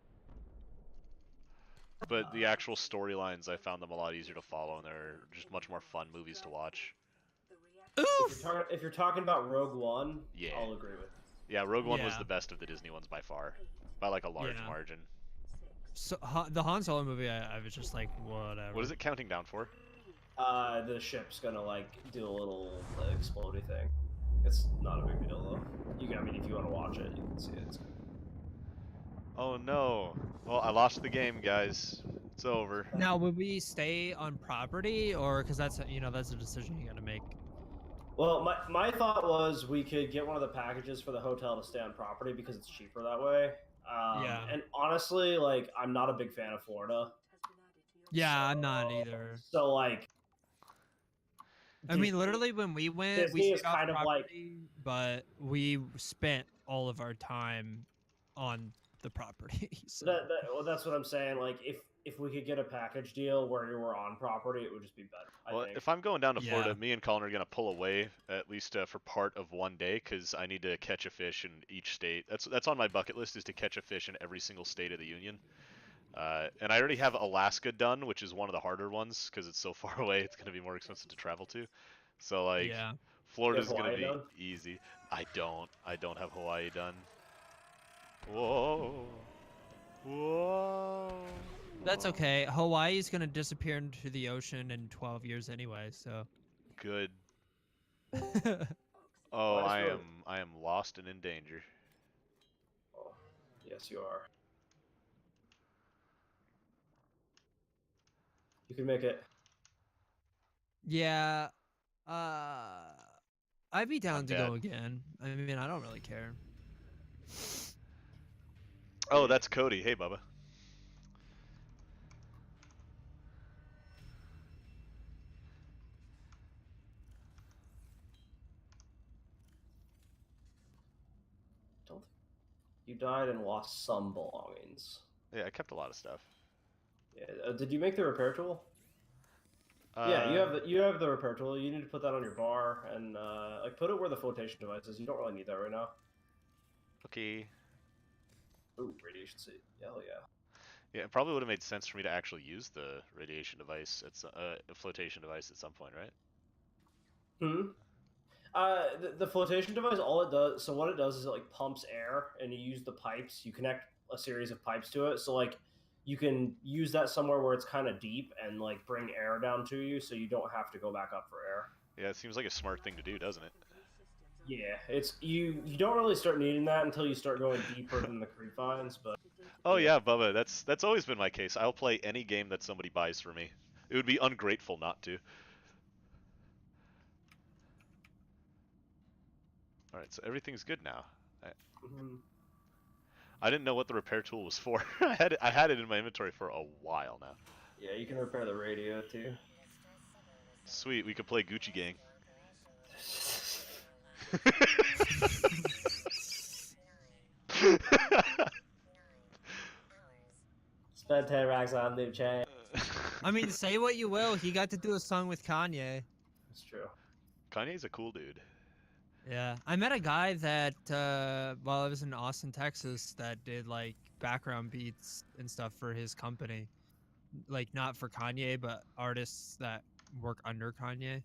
But the actual storylines, I found them a lot easier to follow, and they're just much more fun movies to watch. Oof! If you're talking about Rogue One, Yeah. I'll agree with. Yeah, Rogue One was Yeah. the best of the Disney ones by far. By like a large Yeah. margin. So the Han Solo movie, I was just like, whatever. What is it counting down for? The ship's gonna like do a little explodey thing. It's not a big deal though. I mean, if you want to watch it, you can see it. It's good. Oh no. Well, I lost the game, guys. It's over. Now, would we stay on property, or because that's that's a decision you gotta make. Well, my thought was we could get one of the packages for the hotel to stay on property because it's cheaper that way. Yeah. And honestly, like, I'm not a big fan of Florida. Yeah, I'm not either. So like, I mean, literally, when we went, Disney we is stayed off kind of like- property, but we spent all of our time on the property. So. well, that's what I'm saying. Like, if we could get a package deal where you were on property, it would just be better. Well, I think. if I'm going down to Florida, Yeah. me and Colin are going to pull away at least for part of one day because I need to catch a fish in each state. That's on my bucket list, is to catch a fish in every single state of the union. And I already have Alaska done, which is one of the harder ones because it's so far away. It's going to be more expensive to travel to. So like, Yeah. Florida's You have going to be Hawaii done? easy. I don't have Hawaii done. Whoa. Whoa. That's okay. Hawaii's gonna disappear into the ocean in 12 years anyway, so. Good. Oh, Why is I Rogue- am lost and in danger. Oh, yes, you are. You can make it. Yeah. I'd be down I'm to dead. go again. I mean, I don't really care. Oh, that's Cody. Hey, Bubba. Don't. You died and lost some belongings. Yeah, I kept a lot of stuff. Yeah. Did you make the repair tool? Yeah, you have the repair tool. You need to put that on your bar and like put it where the flotation device is. You don't really need that right now. Okay. Ooh, radiation seat. Hell yeah. Yeah, it probably would have made sense for me to actually use the radiation device. It's a flotation device at some point, right? Hmm. The flotation device, all it does. So what it does is it like pumps air, and you use the pipes. You connect a series of pipes to it. So like, you can use that somewhere where it's kind of deep and like bring air down to you, so you don't have to go back up for air. Yeah, it seems like a smart thing to do, doesn't it? Yeah, it's you don't really start needing that until you start going deeper than the creep vines, but Oh yeah, Bubba, that's always been my case. I'll play any game that somebody buys for me. It would be ungrateful not to. Alright, so everything's good now. I didn't know what the repair tool was for. I had it in my inventory for a while now. yeah, you can repair the radio too. Sweet, we could play Gucci Gang. Spend 10 racks on new chain. I mean, say what you will, he got to do a song with Kanye. It's true. Kanye's a cool dude. Yeah, I met a guy that while I was in Austin, Texas, that did like background beats and stuff for his company. Like not for Kanye, but artists that work under Kanye.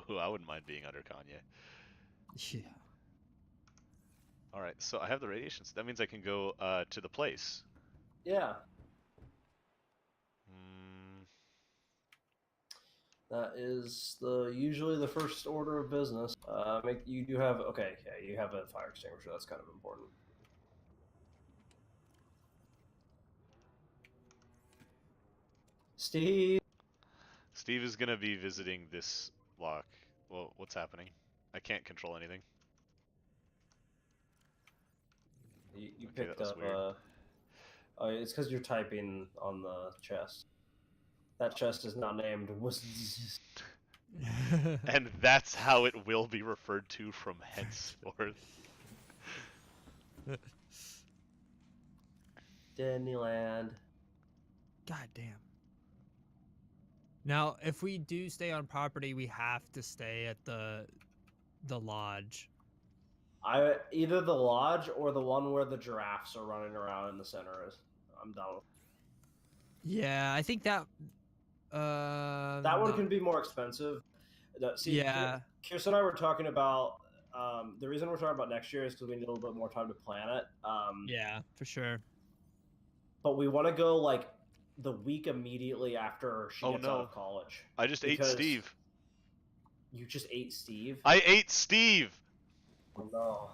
I wouldn't mind being under Kanye. Yeah. All right, so I have the radiations. That means I can go to the place. Yeah. Mm, That is usually the first order of business. You do have you have a fire extinguisher. That's kind of important. Steve. Steve is gonna be visiting this lock. Well, what's happening? I can't control anything. You Okay, that picked was up. weird. Oh, it's because you're typing on the chest. That chest is not named. And that's how it will be referred to from henceforth. Disneyland. God damn. Now, if we do stay on property, we have to stay at the lodge. Either the lodge or the one where the giraffes are running around in the center is. I'm down with. Yeah, I think that. That one can be more expensive. See, Yeah. Kirsten and I were talking about. The reason we're talking about next year is because we need a little bit more time to plan it. Yeah, for sure. But we want to go like the week immediately after she gets out of college. I just ate Steve. You just ate Steve? I ate Steve! Oh no.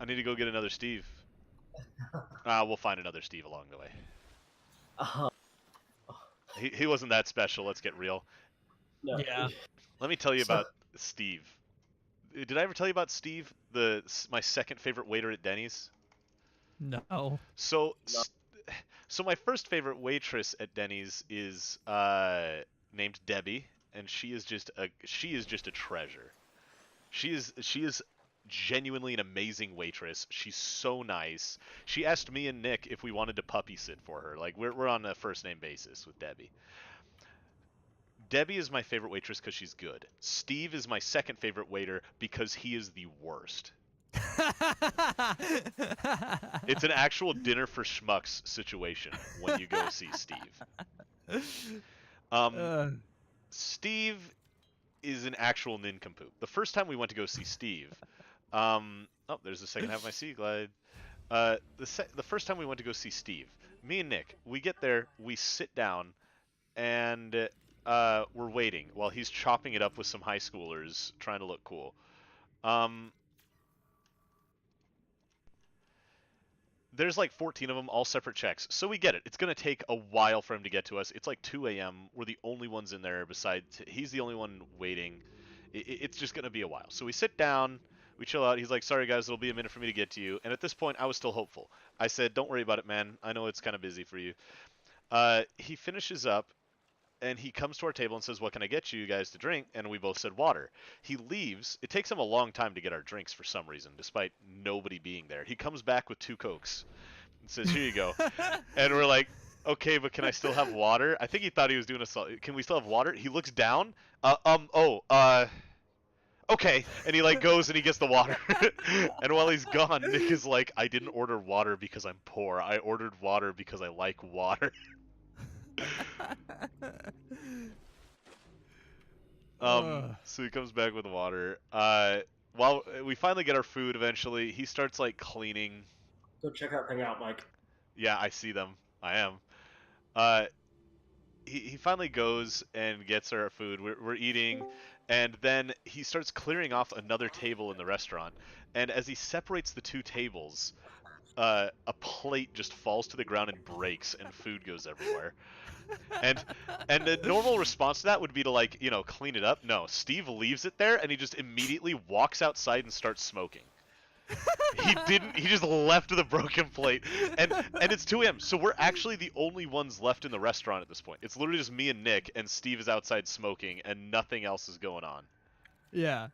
I need to go get another Steve. We'll find another Steve along the way. He wasn't that special, let's get real. No. Yeah. Let me tell you about Steve. Did I ever tell you about Steve, my second favorite waiter at Denny's? No. So my first favorite waitress at Denny's is named Debbie, and she is just a treasure. She is genuinely an amazing waitress. She's so nice. She asked me and Nick if we wanted to puppy sit for her. Like we're on a first name basis with Debbie. Debbie is my favorite waitress because she's good. Steve is my second favorite waiter because he is the worst. It's an actual dinner for schmucks situation when you go see Steve. Steve is an actual nincompoop. The first time we went to go see Steve, oh, there's the second half of my Sea Glide. The first time we went to go see Steve, me and Nick, we get there, we sit down, and we're waiting while he's chopping it up with some high schoolers trying to look cool. There's like 14 of them, all separate checks. So we get it. It's going to take a while for him to get to us. It's like 2 a.m. We're the only ones in there besides... He's the only one waiting. It's just going to be a while. So we sit down. We chill out. He's like, sorry, guys, it'll be a minute for me to get to you. And at this point, I was still hopeful. I said, don't worry about it, man. I know it's kind of busy for you. He finishes up. And he comes to our table and says, what can I get you guys to drink? And we both said water. He leaves. It takes him a long time to get our drinks for some reason, despite nobody being there. He comes back with 2 Cokes and says, here you go. And we're like, okay, but can I still have water? I think he thought he was doing can we still have water? He looks down. Okay. And he like goes and he gets the water. And while he's gone, Nick is like, I didn't order water because I'm poor. I ordered water because I like water. So he comes back with water. While we finally get our food eventually, he starts like cleaning. Go check that thing out, Mike. Yeah, I see them. I am. He finally goes and gets our food. We're eating, and then he starts clearing off another table in the restaurant. And as he separates the 2 tables, a plate just falls to the ground and breaks, and food goes everywhere. And the normal response to that would be to like, clean it up. No, Steve leaves it there and he just immediately walks outside and starts smoking. He just left the broken plate. And it's 2 a.m. So we're actually the only ones left in the restaurant at this point. It's literally just me and Nick, and Steve is outside smoking and nothing else is going on. Yeah.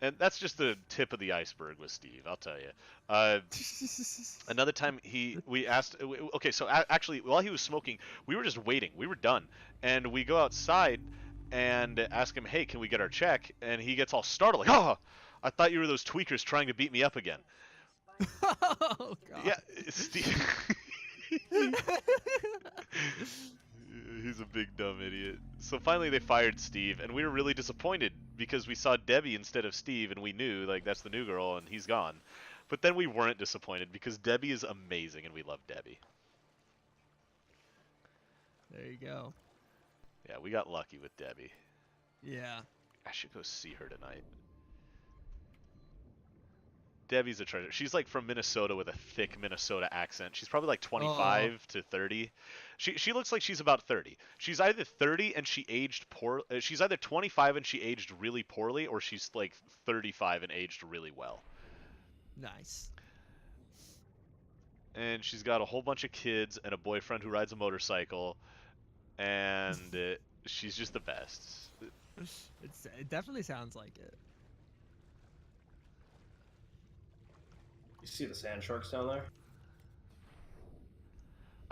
And that's just the tip of the iceberg with Steve, I'll tell you. Another time we asked, okay, so actually while he was smoking, we were just waiting. We were done, and we go outside and ask him, "Hey, can we get our check?" And he gets all startled, like, "Oh, I thought you were those tweakers trying to beat me up again." Oh god. Yeah, Steve. He's a big dumb idiot. So finally they fired Steve, and we were really disappointed because we saw Debbie instead of Steve, and we knew, like, that's the new girl, and he's gone. But then we weren't disappointed because Debbie is amazing, and we love Debbie. There you go. Yeah, we got lucky with Debbie. Yeah. I should go see her tonight. Debbie's a treasure. She's like from Minnesota with a thick Minnesota accent. She's probably like 25 to 30. She looks like she's about 30. She's either 30 and she aged poor. She's either 25 and she aged really poorly, or she's like 35 and aged really well. Nice. And she's got a whole bunch of kids and a boyfriend who rides a motorcycle, and she's just the best. It definitely sounds like it. You see the sand sharks down there?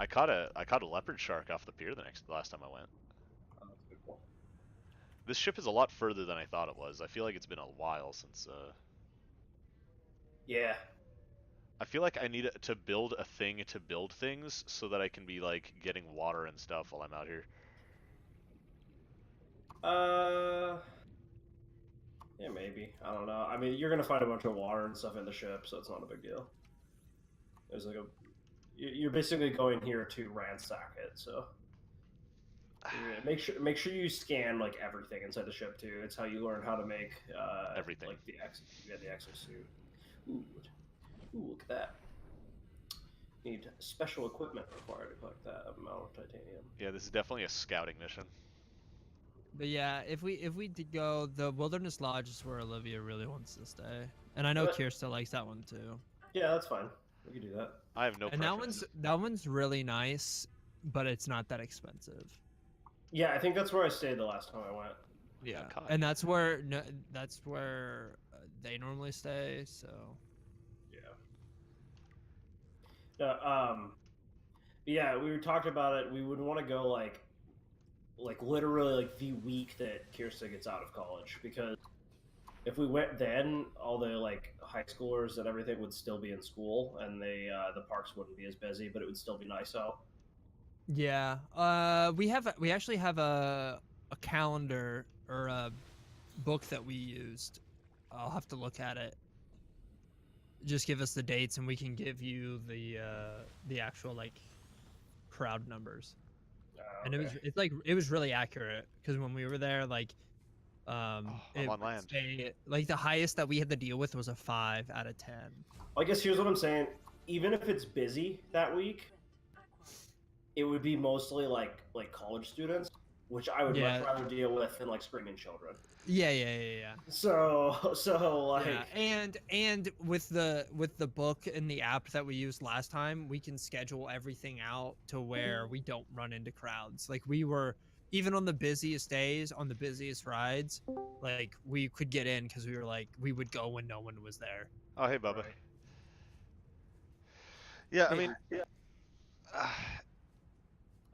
I caught a leopard shark off the pier the last time I went. Oh, that's pretty cool. This ship is a lot further than I thought it was. I feel like it's been a while since. Yeah. I feel like I need to build a thing to build things so that I can be like getting water and stuff while I'm out here. Yeah, maybe. I don't know. I mean, you're gonna find a bunch of water and stuff in the ship, so it's not a big deal. There's like you're basically going here to ransack it, so yeah, make sure you scan like everything inside the ship too. It's how you learn how to make everything. like the exosuit. Ooh, look at that. Need special equipment required to collect that amount of titanium. Yeah, this is definitely a scouting mission. But yeah, if we did go, the Wilderness Lodge is where Olivia really wants to stay, and I know Kirsta likes that one too. Yeah, that's fine. We can do that. I have no And preference. that one's really nice, but it's not that expensive. Yeah, I think that's where I stayed the last time I went. Yeah, God. and that's where they normally stay. So yeah. Yeah, we were talking about it. We would want to go like literally like the week that Kirsta gets out of college, because if we went then, all the like high schoolers and everything would still be in school, and the parks wouldn't be as busy, but it would still be nice out. yeah, we actually have a calendar or a book that we used. I'll have to look at it. Just give us the dates, and we can give you the actual like crowd numbers. And it was really accurate, because when we were there, like I'm on land. Like the highest that we had to deal with was a 5 out of 10. I guess here's what I'm saying. Even if it's busy that week, it would be mostly like college students, which I would much rather deal with than like screaming children. Yeah. So like yeah. And with the book and the app that we used last time, we can schedule everything out to where we don't run into crowds. Like we were, even on the busiest days, on the busiest rides, like we could get in because we were like, we would go when no one was there. Oh, hey, Bubba. Right. Yeah, I mean,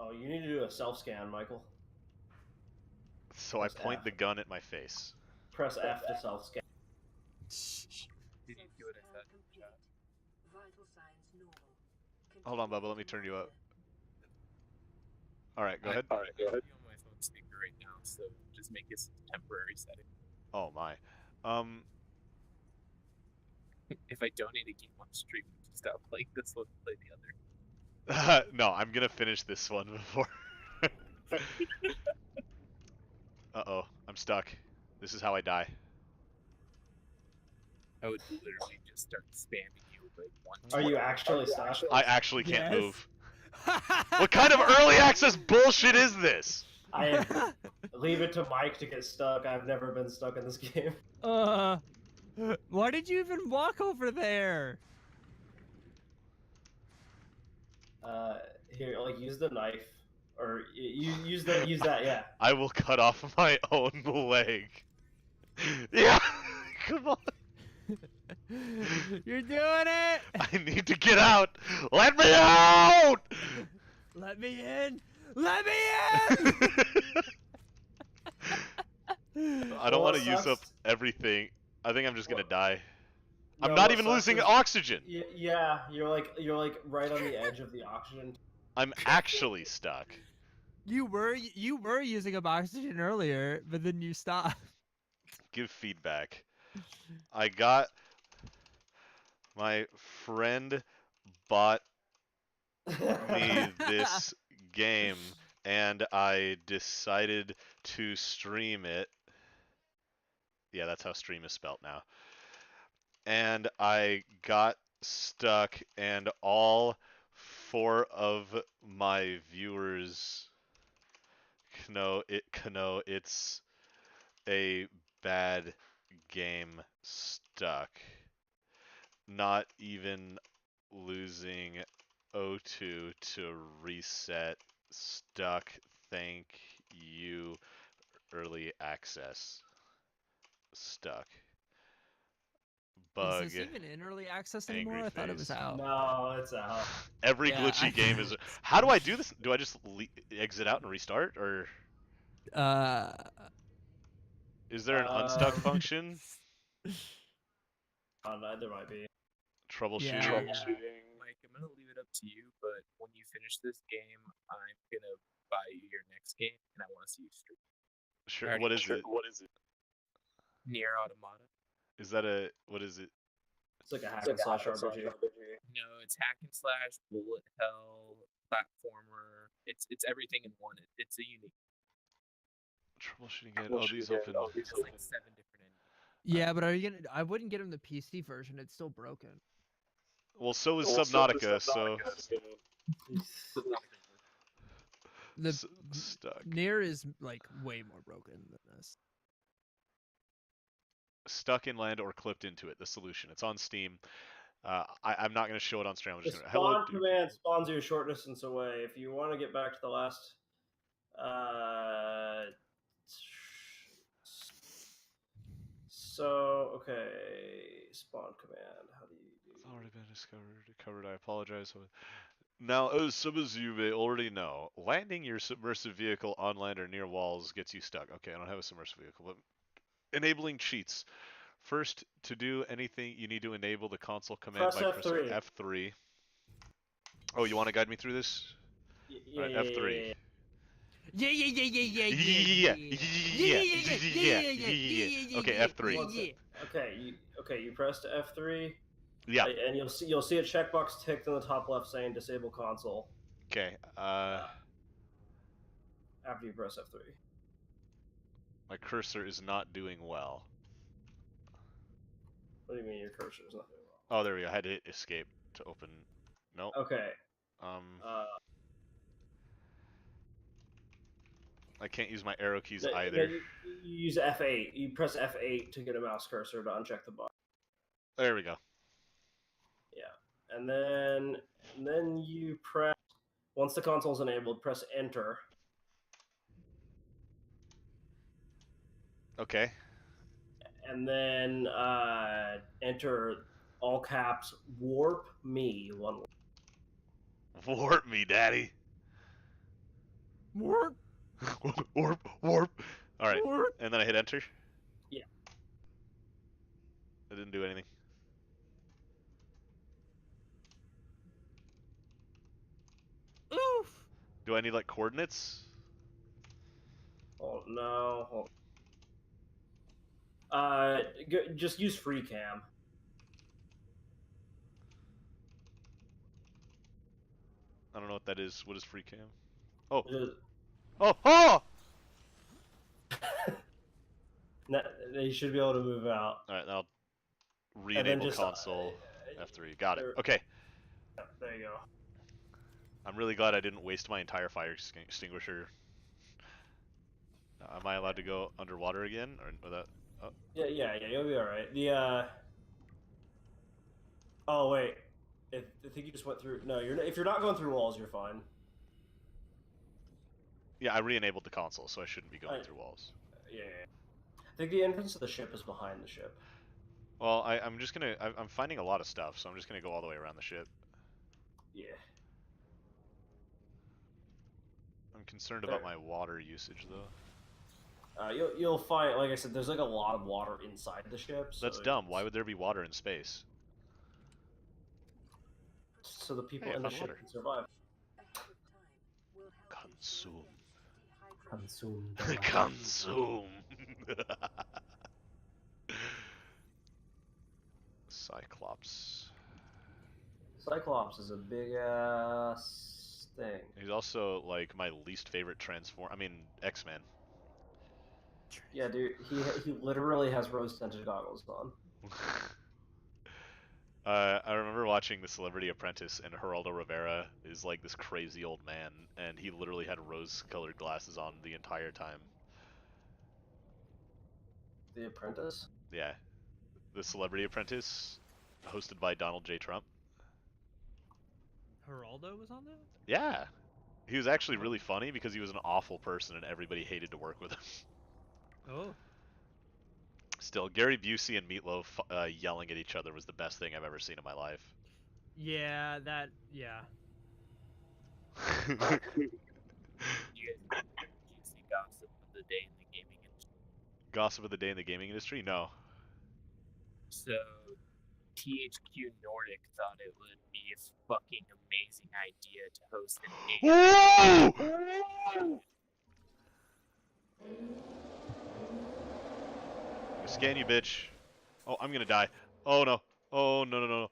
Oh, you need to do a self-scan, Michael. so I point the gun at my face. Press F to self-scan. Did you do what I said? Vital signs normal. Hold on, Bubba, let me turn you up. Alright, go ahead. I'm on my phone speaker right now, so just make this a temporary setting. Oh my. If I donate a game on stream, we can stop playing this one and play the other. No, I'm gonna finish this one before. Uh-oh, I'm stuck. This is how I die. I would literally just start spamming you with like one. Are you actually stuck? I actually can't Yes. move. What kind of early access bullshit is this? I leave it to Mike to get stuck. I've never been stuck in this game. Why did you even walk over there? Here, like use the knife, or use that. Yeah. I will cut off my own leg. Yeah. Come on. You're doing it! I need to get out. Let me out. Let me in! Let me in! I don't Well, want it to use up sucks. everything. I think I'm just gonna Well, die. I'm No, not what even sucks losing is- oxygen. Yeah, you're like right on the edge of the oxygen. I'm actually stuck. You were using up oxygen earlier, but then you stopped. Give feedback. I got my friend bought me this game and I decided to stream it. Yeah, that's how stream is spelt now. And I got stuck and all 4 of my viewers know it's a bad game stuck. Not even losing O2 to reset stuck. Thank you, early access. Stuck. Bug. Is this even in early access Angry anymore? I thought it was face. out. No, it's out. Every Yeah, glitchy game is. How do I do this? Do I just exit out and restart, or Uh, is there an unstuck Um, function? There might be. Troubleshooting. Troubleshooting. Mike, I'm gonna leave it up to you, but when you finish this game, I'm gonna buy you your next game, and I want to see you stream. Sure. What is it? What is it? Nier Automata. Is that a? What is it? It's like a hack and slash RPG. No, it's hack and slash, bullet hell, platformer. It's everything in one. It's a unique. Troubleshooting it. Oh, these open. It's like 7 different endings. yeah, but are you gonna? I wouldn't get him the PC version. It's still broken. Well, so is Subnautica. So The stuck. Nier is like way more broken than this. Stuck in land or clipped into it. The solution. It's on Steam. I'm not going to show it on stream. I'm The just going to. spawn Hello. command spawns you a short distance away. If you want to get back to the last, so okay, spawn command. How do you do? It's already been covered. I apologize. Now, as some as you may already know, landing your submersive vehicle on land or near walls gets you stuck. Okay, I don't have a submersive vehicle, but enabling cheats. First, to do anything, you need to enable the console command Press by pressing F3. F3. Oh, you want to guide me through this? Yeah, Alright, F3. Yeah. Okay, F3. Okay, you pressed F3. Yeah. And you'll see a checkbox ticked in the top left saying disable console. Okay. After you press F3. My cursor is not doing well. What do you mean your cursor is not doing Oh, there we go. I had to hit escape to open. Nope. well? Okay. I can't use my arrow keys No, either. you use F8. You press F8 to get a mouse cursor to uncheck the box. There we go. Yeah, and then you press. Once the console's enabled, press Enter. Okay. And then enter all caps warp me one word. Warp me, daddy. Warp. Warp. Alright. Warp. And then I hit enter? Yeah. I didn't do anything. Oof. Do I need, like, coordinates? Oh no. Just use free cam. I don't know what that is. What is free cam? Oh. Just, Oh! you should be able to move out. Alright, now re-enable console. F3. Got it. Okay. There you go. I'm really glad I didn't waste my entire fire extinguisher. Am I allowed to go underwater again? Or that? Oh. Yeah, you'll be alright. Oh, wait. I think you just went through... No, if you're not going through walls, you're fine. Yeah, I re-enabled the console, so I shouldn't be going through walls. Yeah. I think the entrance to the ship is behind the ship. Well, I'm just gonna. I'm finding a lot of stuff, so I'm just gonna go all the way around the ship. Yeah. I'm concerned about my water usage though. You'll find, like I said, there's like a lot of water inside the ship. So That's dumb. Why would there be water in space? So the people Hey, I in the found ship water. can survive. Consume. Consume. Consume. Cyclops. Cyclops is a big ass thing. He's also like my least favorite X-Man. Yeah, dude, he literally has rose tinted goggles on. I remember watching The Celebrity Apprentice, and Geraldo Rivera is like this crazy old man, and he literally had rose-colored glasses on the entire time. The Apprentice? Yeah. The Celebrity Apprentice, hosted by Donald J. Trump. Geraldo was on there? Yeah. He was actually really funny because he was an awful person and everybody hated to work with him. Oh. Still, Gary Busey and Meatloaf yelling at each other was the best thing I've ever seen in my life. Yeah, yeah. You guys see gossip of the day in the gaming industry? Gossip of the day in the gaming industry? No. So, THQ Nordic thought it would be a fucking amazing idea to host an Woo! Scan you, bitch. Oh, I'm gonna die. Oh no. Oh no no no no.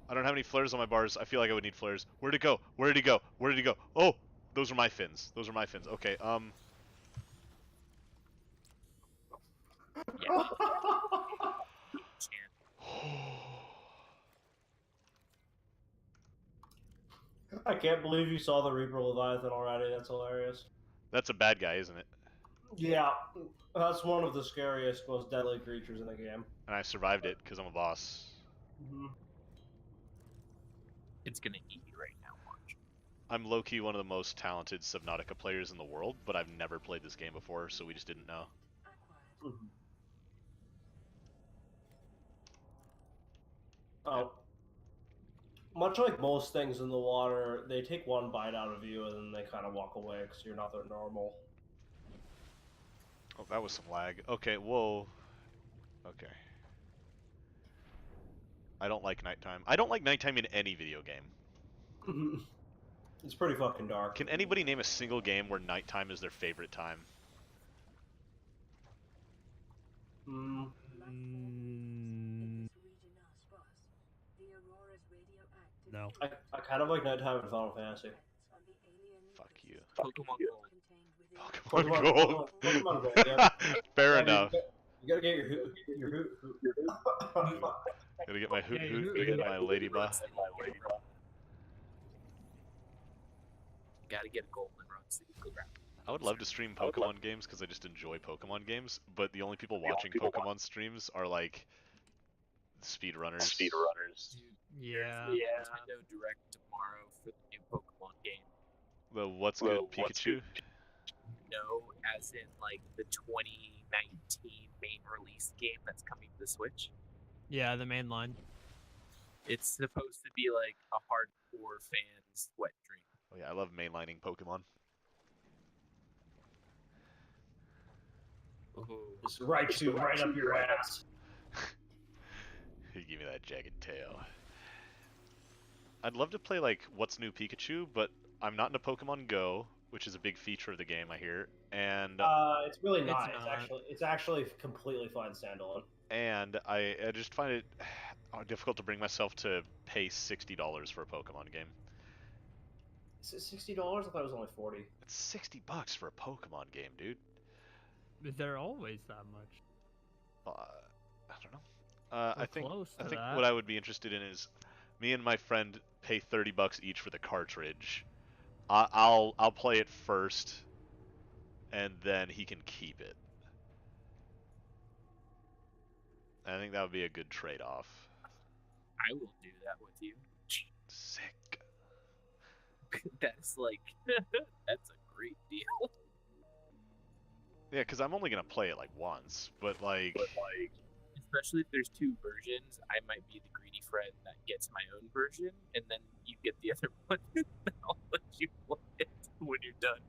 I don't have any flares on my bars. I feel like I would need flares. Where'd it go? Where did he go? Where did he go? Oh, those are my fins. Those are my fins. Okay. Yeah. I can't believe you saw the Reaper Leviathan already. That's hilarious. That's a bad guy, isn't it? Yeah, that's one of the scariest, most deadly creatures in the game. And I survived it because I'm a boss. It's gonna eat you right now, watch. I'm low-key one of the most talented Subnautica players in the world, but I've never played this game before, so we just didn't know. Oh. Much like most things in the water, they take one bite out of you and then they kind of walk away because you're not their normal. Oh, that was some lag. Okay, whoa. Okay. I don't like nighttime. I don't like nighttime in any video game. It's pretty fucking dark. Can anybody name a single game where nighttime is their favorite time? No. I kind of like nighttime in Final Fantasy. Fuck you. Pokemon Gold. Pokemon Gold. Pokemon Gold, yeah. Fair enough. You gotta get your hoot. Gotta get my hoot Yeah, hoot, your gotta hoot. get my lady buff. Gotta get a golden run so you can grab. I would love to stream Pokemon games because I just enjoy Pokemon games, but the only people watching Pokemon streams are like speedrunners. Dude, Yeah. Nintendo Direct tomorrow for the new Pokemon game. The what's good Pikachu? No, as in like the 2019 main release game that's coming to the Switch. Yeah, the main line. It's supposed to be like a hardcore fan's wet dream. Oh yeah, I love mainlining Pokemon. Just right up your ass. You give me that jagged tail. I'd love to play like What's New Pikachu, but I'm not into Pokemon Go, which is a big feature of the game, I hear. And It's really not. It's not. It's actually completely fine standalone. and I just find it difficult to bring myself to pay $60 for a Pokemon game. Is it $60? I thought it was only 40. It's $60 for a Pokemon game, dude. They're always that much. I don't know. I think close to that. what I would be interested in is me and my friend pay $30 each for the cartridge. I'll play it first, and then he can keep it. I think that would be a good trade-off. I will do that with you. Sick. That's like, that's a great deal. Yeah, because I'm only gonna play it like once, but like, especially if there's two versions, I might be the greedy friend that gets my own version, and then you get the other one, and then I'll let you play it when you're done.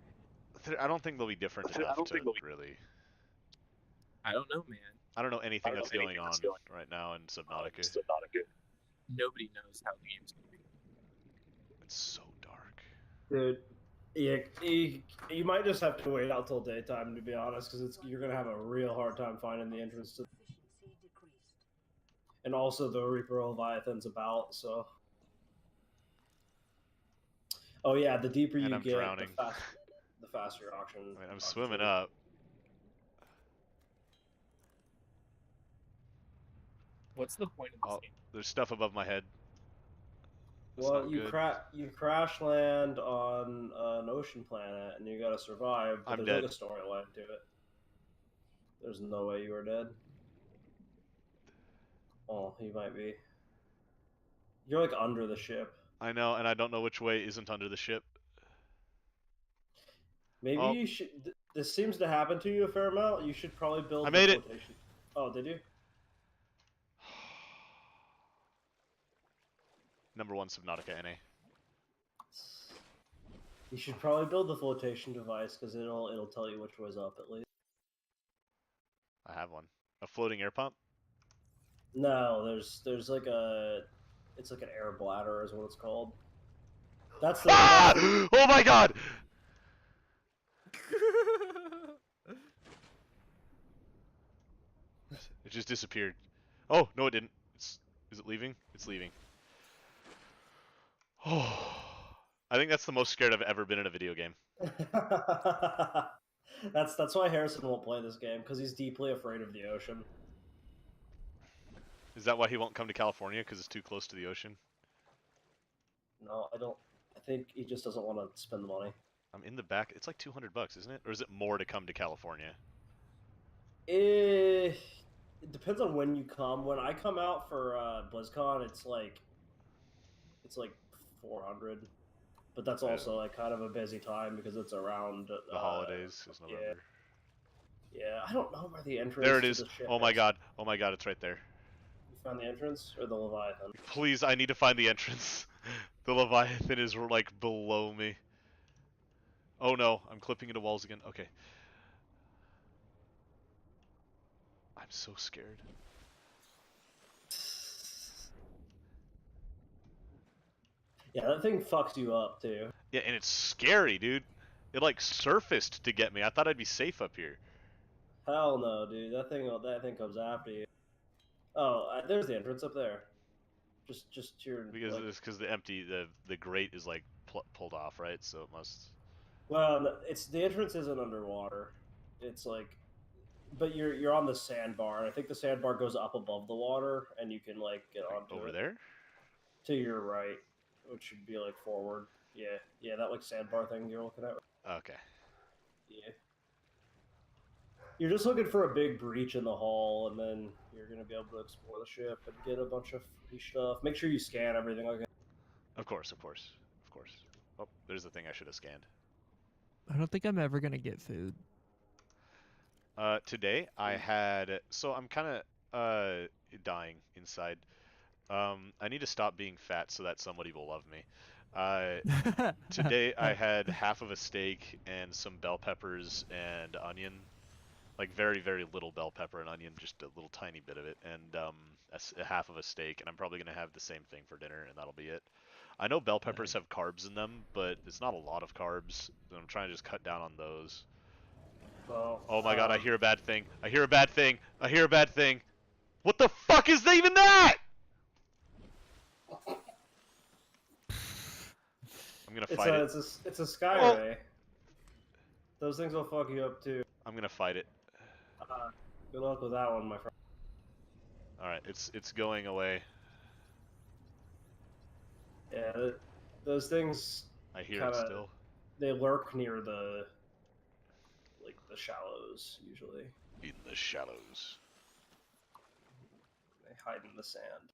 I don't think they'll be different enough to really. I don't know, man. I don't know anything that's going on right now in Subnautica. Nobody knows how the game's gonna be. It's so dark. Dude, yeah, you might just have to wait out till daytime, to be honest, because you're gonna have a real hard time finding the entrance to. Efficiency decreased. And also the Reaper Leviathan's about, so. Oh yeah, the deeper And you I'm get, drowning. the faster your auction. I mean, I'm swimming up. What's the point of this game? There's stuff above my head. That's Well, not you good. you crash land on an ocean planet, and you gotta survive. But I'm there's dead. like a storyline to it. There's no way you are dead. Oh, you might be. You're like under the ship. I know, and I don't know which way isn't under the ship. Maybe Oh. you should. This seems to happen to you a fair amount. You should probably build. I made it. Flotation. Oh, did you? Number 1 Subnautica NA. You should probably build the flotation device because it'll tell you which way's up at least. I have one. A floating air pump? No, there's like it's like an air bladder is what it's called. That's the. Ah! Oh my god! It just disappeared. Oh, no it didn't. Is it leaving? It's leaving. Oh. I think that's the most scared I've ever been in a video game. That's why Harrison won't play this game, because he's deeply afraid of the ocean. Is that why he won't come to California? Because it's too close to the ocean? No, I don't. I think he just doesn't want to spend the money. I'm in the back. It's like $200, isn't it? Or is it more to come to California? It depends on when you come. When I come out for BlizzCon, it's like 400, but that's also like kind of a busy time because it's around the holidays is November. Yeah, I don't know where the entrance. There it is. To the ship Oh my is. god. Oh my god, it's right there. You found the entrance or the Leviathan? Please, I need to find the entrance. The Leviathan is like below me. Oh no, I'm clipping into walls again. Okay. I'm so scared. Yeah, that thing fucks you up too. Yeah, and it's scary, dude. It like surfaced to get me. I thought I'd be safe up here. Hell no, dude. That thing comes after you. Oh, there's the entrance up there. Just to your. Because like... it's because the grate is like pulled off, right? So it must. Well, no, it's the entrance isn't underwater. It's like, but you're on the sandbar, and I think the sandbar goes up above the water, and you can like get onto Over it. there? To your right, which should be like forward. Yeah, that like sandbar thing you're looking at. Okay. Yeah. You're just looking for a big breach in the hull, and then you're gonna be able to explore the ship and get a bunch of free stuff. Make sure you scan everything. Okay. Of course. Oh, there's the thing I should have scanned. I don't think I'm ever gonna get food. Today I had. So I'm kind of dying inside. I need to stop being fat so that somebody will love me. Today I had half of a steak and some bell peppers and onion. Like very, very little bell pepper and onion, just a little tiny bit of it, and a half of a steak, and I'm probably going to have the same thing for dinner, and that'll be it. I know bell peppers have carbs in them, but it's not a lot of carbs, and I'm trying to just cut down on those. Well, Oh my god, I hear a bad thing. I hear a bad thing. I hear a bad thing. What the fuck is even that? I'm going to fight it. It's a sky ray. Those things will fuck you up too. I'm going to fight it. Good luck with that one, my friend. Alright, it's going away. Yeah, those things. I hear it still. They lurk near the shallows usually. In the shallows. They hide in the sand.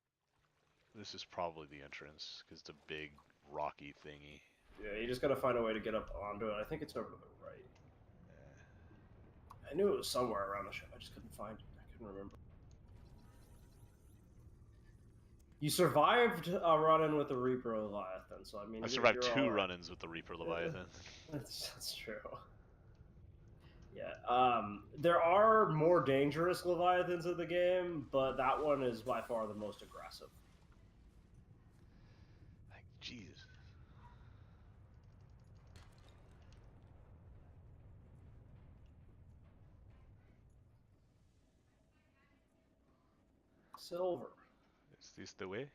This is probably the entrance because it's a big rocky thingy. Yeah, you just gotta find a way to get up onto it. I think it's over to the right. I knew it was somewhere around the ship. I just couldn't find it. I couldn't remember. You survived a run-in with the Reaper Leviathan, so I mean, I survived you're 2 all right. run-ins with the Reaper Leviathan. That's true. Yeah. There are more dangerous Leviathans in the game, but that one is by far the most aggressive. Like, jeez. Silver. Is this the way? I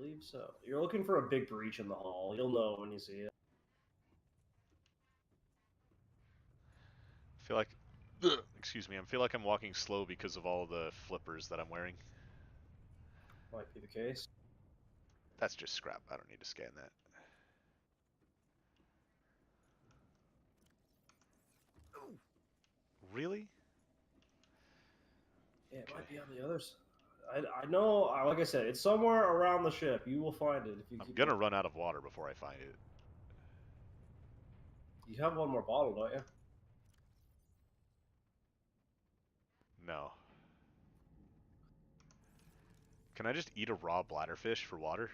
believe so. You're looking for a big breach in the hull. You'll know when you see it. I feel like, excuse me, I feel like I'm walking slow because of all the flippers that I'm wearing. Might be the case. That's just scrap. I don't need to scan that. Really? Yeah, it might be on the others. I know. Like I said, it's somewhere around the ship. You will find it if you. I'm gonna run out of water before I find it. You have one more bottle, don't you? No. Can I just eat a raw bladderfish for water?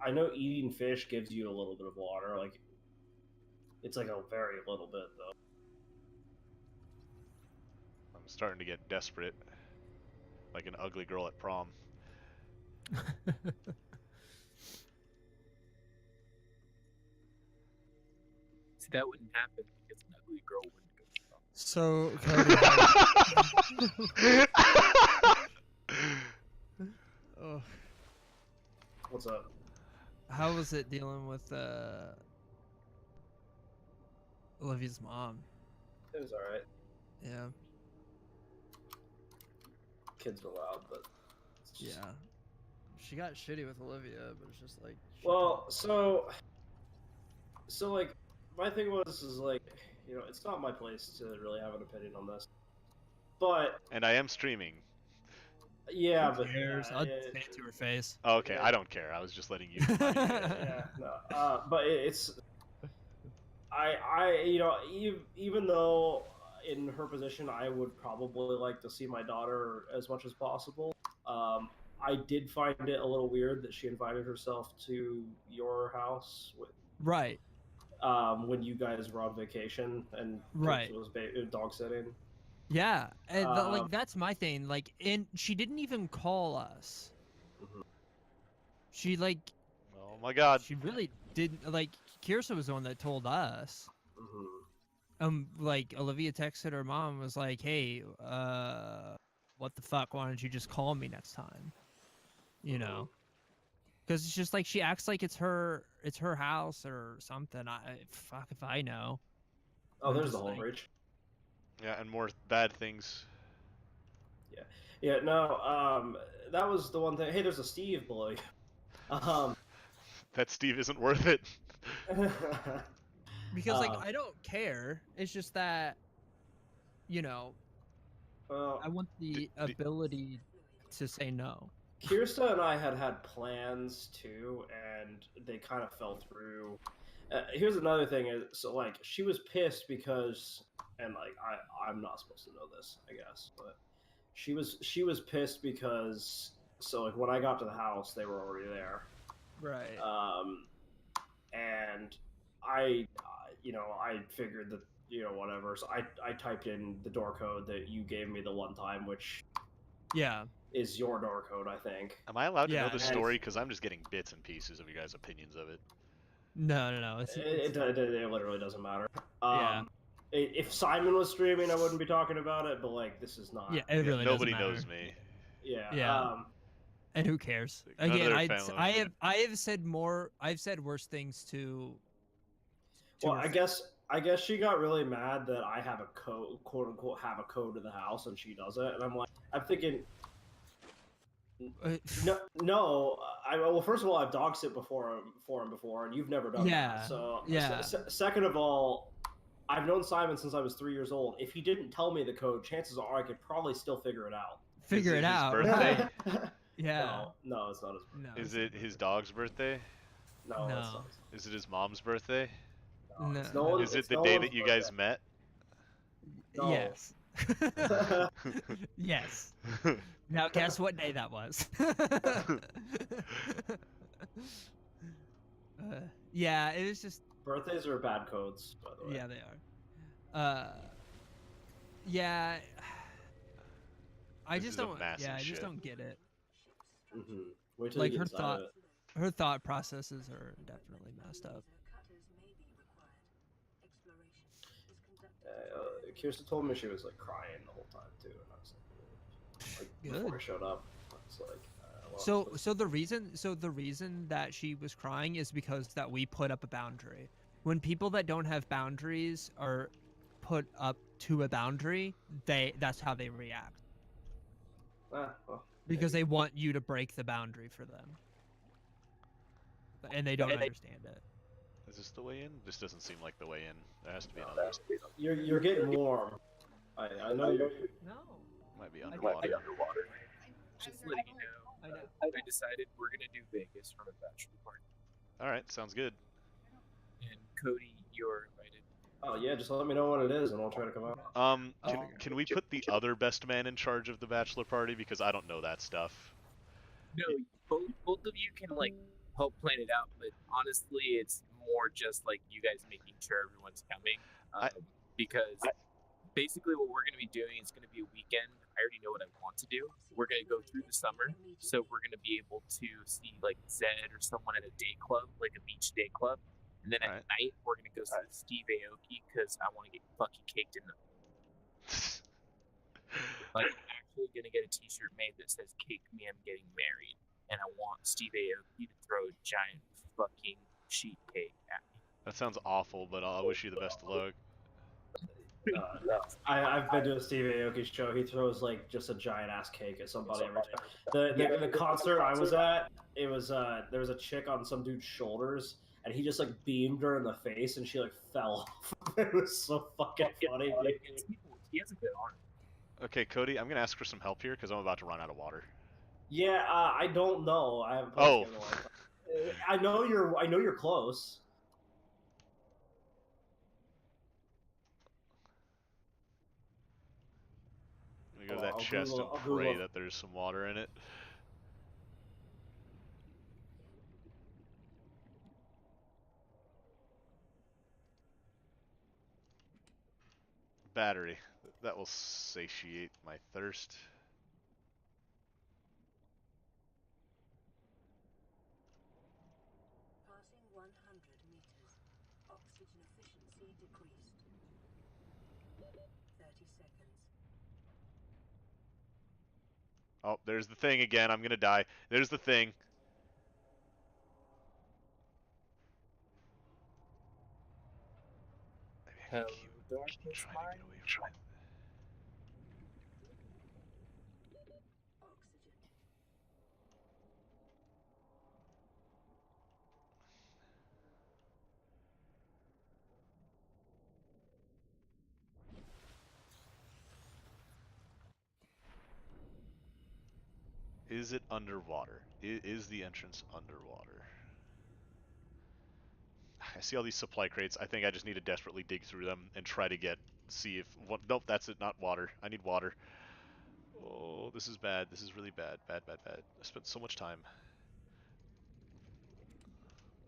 I know eating fish gives you a little bit of water. Like, it's like a very little bit though. I'm starting to get desperate. Like an ugly girl at prom. See, that wouldn't happen because an ugly girl wouldn't go to prom. So, Cody, oh, What's up? how was it dealing with Olivia's mom? It was all right. Yeah. Kids are loud, but it's just... Yeah. She got shitty with Olivia, but it's just like. Well, so like my thing is like, you know, it's not my place to really have an opinion on this, but And I am streaming. yeah, Who but cares? I'll yeah, say it to her face. Oh, okay, Yeah. I don't care. I was just letting you. yeah, no, but it's you know, even though in her position I would probably like to see my daughter as much as possible. I did find it a little weird that she invited herself to your house with, Right. when you guys were on vacation and Right. was dog sitting. Yeah, and like Um, that's my thing. Like, and she didn't even call us. Mhm. She like, Oh my god. she really didn't. Like, Kirsa was the one that told us. Mhm. Like Olivia texted her mom, was like, "Hey, what the fuck? Why don't you just call me next time?" You know, because it's just like she acts like it's her house or something. Fuck if I know. Oh, I'm there's just the whole like- bridge. Yeah, and more bad things. Yeah, no, that was the one thing. Hey, there's a Steve boy. That Steve isn't worth it. Because like I don't care. It's just that, you know, well, I want the ability to say no. Kirsta and I had plans too, and they kind of fell through. Here's another thing: is so like she was pissed because, and like I'm not supposed to know this, I guess, but she was pissed because so like when I got to the house, they were already there. Right. And I figured that, you know, whatever. So I typed in the door code that you gave me the one time, which Yeah. is your door code, I think. Am I allowed to know Yeah, the and- story? Because I'm just getting bits and pieces of you guys' opinions of it. No. It literally doesn't matter. Yeah. If Simon was streaming, I wouldn't be talking about it. But like, this is not. Yeah, it really Nobody doesn't matter. knows me. Yeah. Yeah. And who cares? None of Again, their I family- have said more. I've said worse things to Well, her I guess she got really mad that I have a code, quote unquote, have a code to the house and she doesn't, and I'm thinking, no. Well, first of all, I've dog sit for him before, and you've never done Yeah, that. So yeah. Second of all, I've known Simon since I was 3 years old. If he didn't tell me the code, chances are I could probably still figure it out. Figure Is it it his out. birthday? Right. Yeah. No, it's not his birthday. No. Is it his dog's birthday? No, No. it's not. Is it his mom's birthday? No, it's No. no one- Is it it's the no day one's that you birthday. guys met? No. Yes. Yes. Now guess what day that was. Yeah, it was just. Birthdays are bad codes, by the way. Yeah, they are. Yeah. I This just is a don't. massive Yeah, I just ship. don't get it. Mm-hmm. Wait till Like you her get inside of it. her thought processes are definitely messed up. Kirsten told me she was like crying the whole time too, and I was like before Good. I showed up, I was like, well, So the reason that she was crying is because that we put up a boundary. When people that don't have boundaries are put up to a boundary, that's how they react. well, Because maybe. they want you to break the boundary for them. And they don't understand it. Is this the way in? This doesn't seem like the way in. There has to be No, another. you're getting warm. I know you're. No. Might be I underwater. Just letting you know, I know. I decided we're gonna do Vegas from a bachelor party. All right, sounds good. And Cody, you're invited. Oh yeah, just let me know what it is, and I'll try to come out. Can we put the other best man in charge of the bachelor party, because I don't know that stuff. No, both of you can like help plan it out, but honestly, it's more just like you guys making sure everyone's coming. Because basically, what we're going to be doing is going to be a weekend. I already know what I want to do. We're going to go through the summer, so we're going to be able to see like Zed or someone at a day club, like a beach day club, and then at night we're going to go see Steve Aoki because I want to get fucking caked in the. Like, I'm actually gonna get a T-shirt made that says "Cake me, I'm getting married," and I want Steve Aoki to throw a giant fucking sheet cake at me. That sounds awful, but I wish you the best of luck. I've been to a Steve Aoki show. He throws like just a giant ass cake at somebody every time. The concert I was at, it was there was a chick on some dude's shoulders, and he just like beamed her in the face, and she like fell off. It was so fucking funny. He has a good arm. Okay, Cody, I'm gonna ask for some help here because I'm about to run out of water. Yeah, I don't know. I haven't played this game in a long time. I know you're close. Let me go to that chest and pray that there's some water in it. Battery. That will satiate my thirst. Passing 100 meters. Oxygen efficiency decreased. 30 seconds. Oh, there's the thing again. I'm gonna die. There's the thing. Hello, darkness, Trying to get away from it. Oxygen. Is it underwater? Is the entrance underwater? I see all these supply crates. I think I just need to desperately dig through them and try to see if what. Nope, that's it. Not water. I need water. Oh, this is bad. This is really bad. Bad, bad, bad. I spent so much time.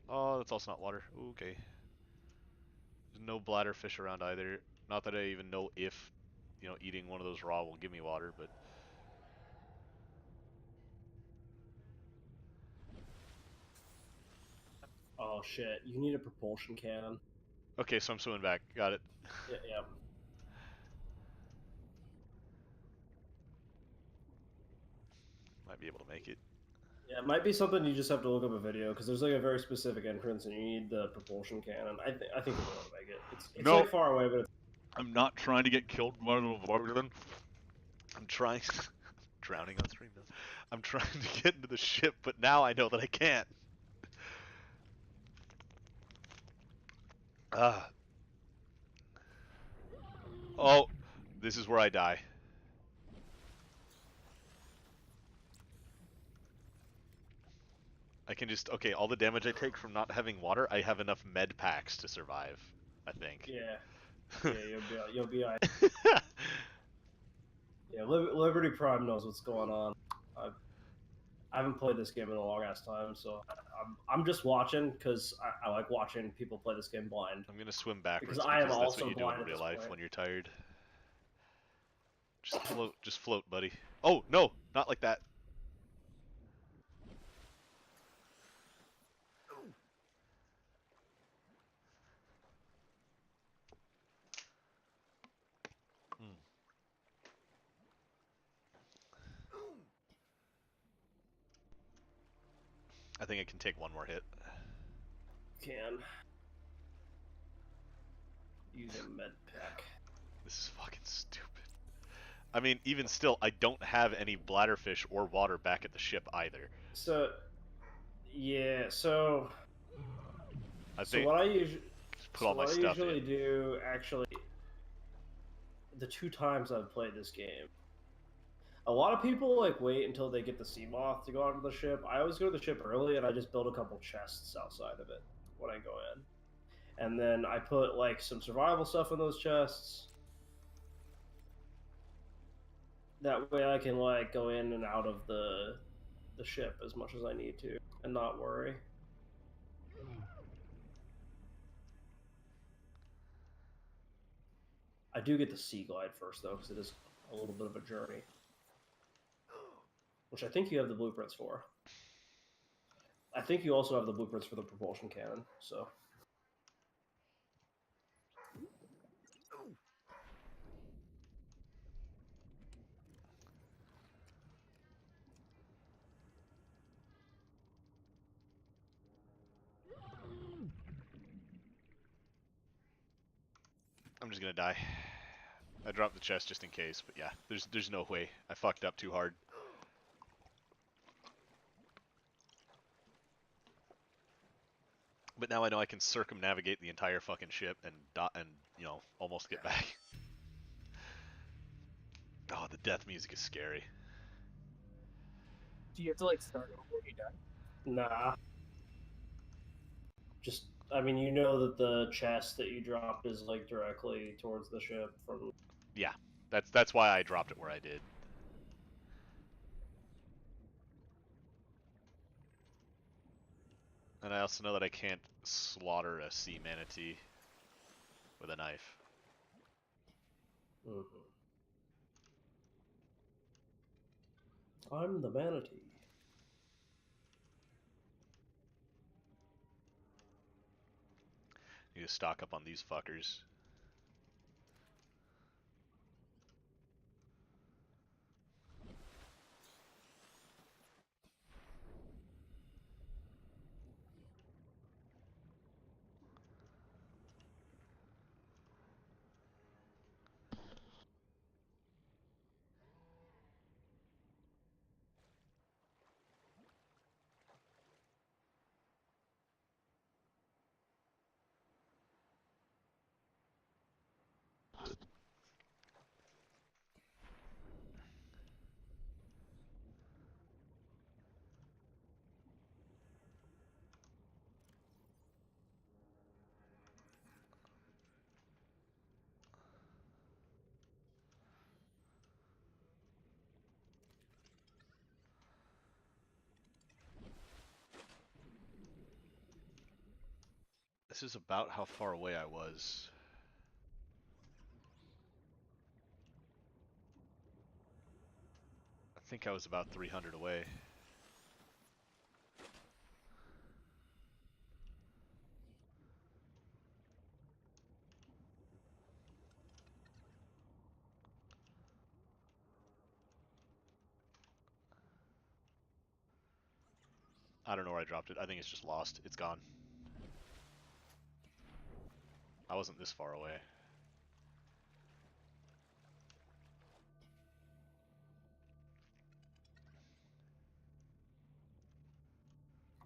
Oh, that's also not water. Okay. There's no bladder fish around either. Not that I even know if, eating one of those raw will give me water, but. Oh shit! You need a propulsion cannon. Okay, so I'm swimming back. Got it. Yeah. Might be able to make it. Yeah, it might be something you just have to look up a video because there's like a very specific entrance and you need the propulsion cannon. I think you'll be able to make it. It's like far away, but I'm not trying to get killed by the water then. I'm trying. Drowning on stream now. I'm trying to get into the ship, but now I know that I can't. Ah. Oh, this is where I die. I can just, okay, all the damage I take from not having water, I have enough med packs to survive, I think. yeah, you'll be alright. Yeah, Liberty Prime knows what's going on. I haven't played this game in a long ass time, so I'm just watching because I like watching people play this game blind. I'm gonna swim backwards Because I am that's also what you do blind in at real this life point. when you're tired. Just float, buddy. Oh no, not like that. I think I can take one more hit. Can use a med pack. This is fucking stupid. I mean, even still, I don't have any bladderfish or water back at the ship either. So, yeah. So I think what I usually just put all my stuff in. do, actually, the 2 times I've played this game, a lot of people like wait until they get the sea moth to go onto the ship. I always go to the ship early, and I just build a couple chests outside of it when I go in, and then I put like some survival stuff in those chests. That way, I can like go in and out of the ship as much as I need to, and not worry. I do get the sea glide first though, because it is a little bit of a journey, which I think you have the blueprints for. I think you also have the blueprints for the propulsion cannon, so. I'm just gonna die. I dropped the chest just in case, but yeah, there's no way. I fucked up too hard. But now I know I can circumnavigate the entire fucking ship and you know, almost get back. Oh, the death music is scary. Do you have to like start over when you die? Nah. Just, I mean, you know that the chest that you dropped is like directly towards the ship from. Yeah, that's why I dropped it where I did. And I also know that I can't slaughter a sea manatee with a knife. Mm-hmm. I'm the manatee. Need to stock up on these fuckers. This is about how far away I was. I think I was about 300 away. I don't know where I dropped it. I think it's just lost. It's gone. I wasn't this far away.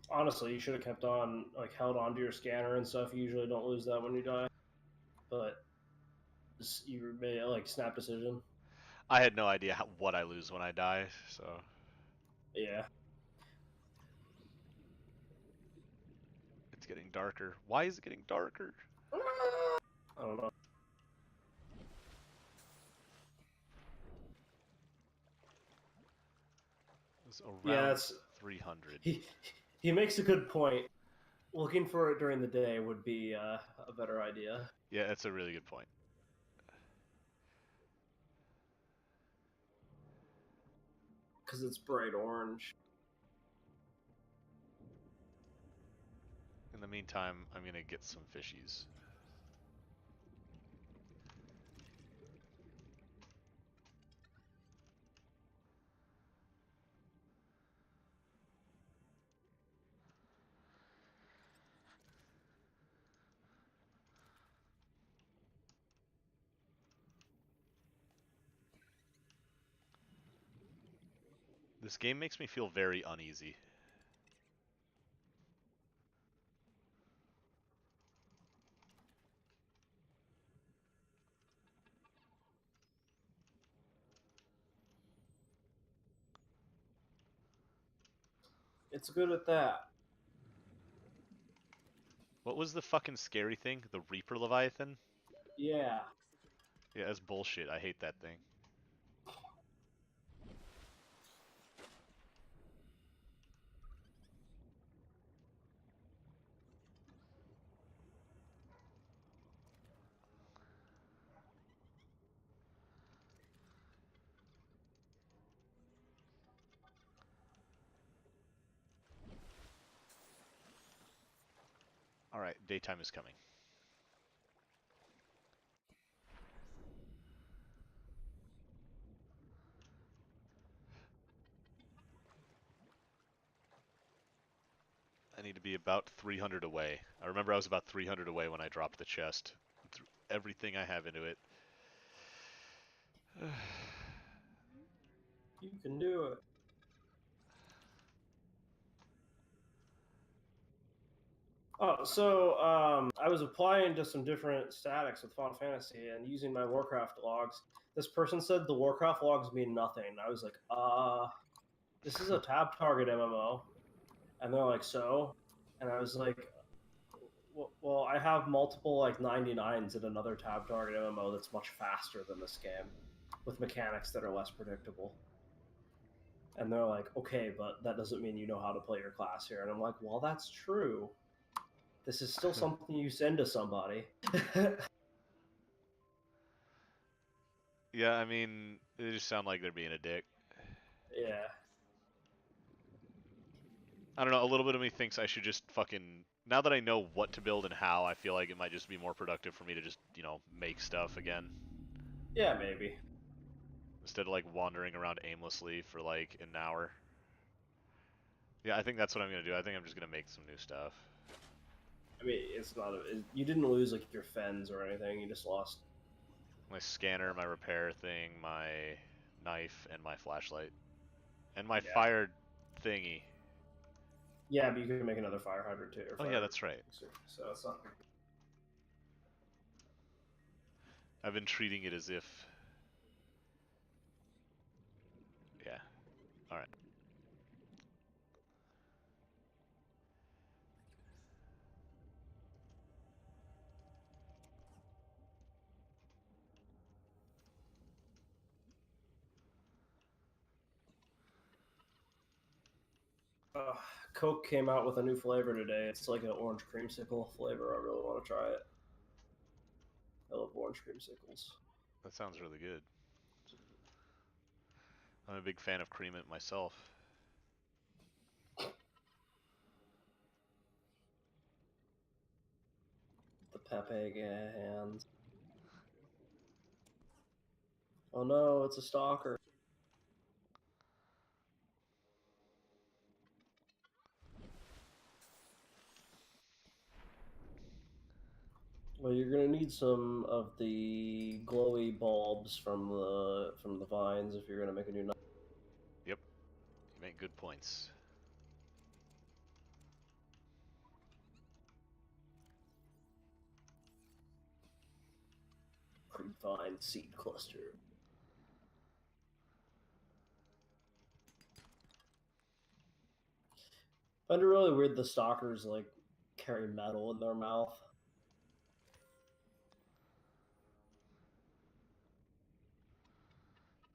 Honestly, you should have kept on, like, held onto your scanner and stuff. You usually don't lose that when you die. But you made like snap decision. I had no idea what I lose when I die, so. Yeah. It's getting darker. Why is it getting darker? I don't know. It's around Yeah, it's 300. he makes a good point. Looking for it during the day would be a better idea. Yeah, that's a really good point. Because it's bright orange. In the meantime, I'm gonna get some fishies. This game makes me feel very uneasy. It's good at that. What was the fucking scary thing? The Reaper Leviathan? Yeah. Yeah, that's bullshit. I hate that thing. Alright, daytime is coming. I need to be about 300 away. I remember I was about 300 away when I dropped the chest. Threw everything I have into it. You can do it. Oh, so I was applying to some different statics with Final Fantasy and using my Warcraft logs. This person said the Warcraft logs mean nothing. I was like, this is a tab target MMO. And they're like, so? And I was like, well, I have multiple like 99s in another tab target MMO that's much faster than this game, with mechanics that are less predictable. And they're like, okay, but that doesn't mean you know how to play your class here. And I'm like, well, that's true. This is still something you send to somebody. Yeah, I mean, they just sound like they're being a dick. Yeah. I don't know, a little bit of me thinks I should just fucking... Now that I know what to build and how, I feel like it might just be more productive for me to just, you know, make stuff again. Yeah, maybe. Instead of, like, wandering around aimlessly for, like, an hour. Yeah, I think that's what I'm gonna do. I think I'm just gonna make some new stuff. I mean, it's not. You didn't lose like your fens or anything. You just lost. My scanner, my repair thing, my knife, and my flashlight. And my Yeah. fire thingy. Yeah, but you can make another fire hydrant too. Or Oh fire yeah, that's right. So it's not. I've been treating it as if... Yeah. Alright. Coke came out with a new flavor today. It's like an orange creamsicle flavor. I really want to try it. I love orange creamsicles. That sounds really good. I'm a big fan of cream it myself. The Pepe hands. Oh no, it's a stalker. Well, you're gonna need some of the glowy bulbs from the vines if you're gonna make a new knife. Yep. You make good points. Vine seed cluster. I find it really weird the stalkers like carry metal in their mouth.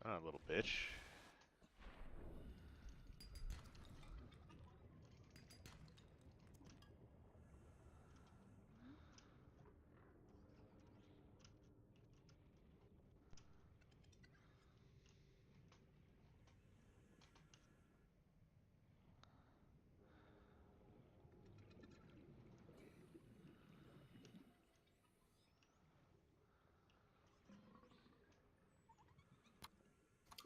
Ah, little bitch.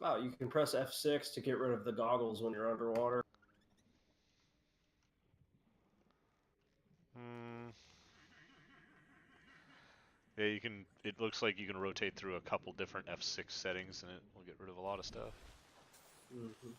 Oh, you can press F6 to get rid of the goggles when you're underwater. Yeah, you can. It looks like you can rotate through a couple different F6 settings, and it will get rid of a lot of stuff. Mm-hmm.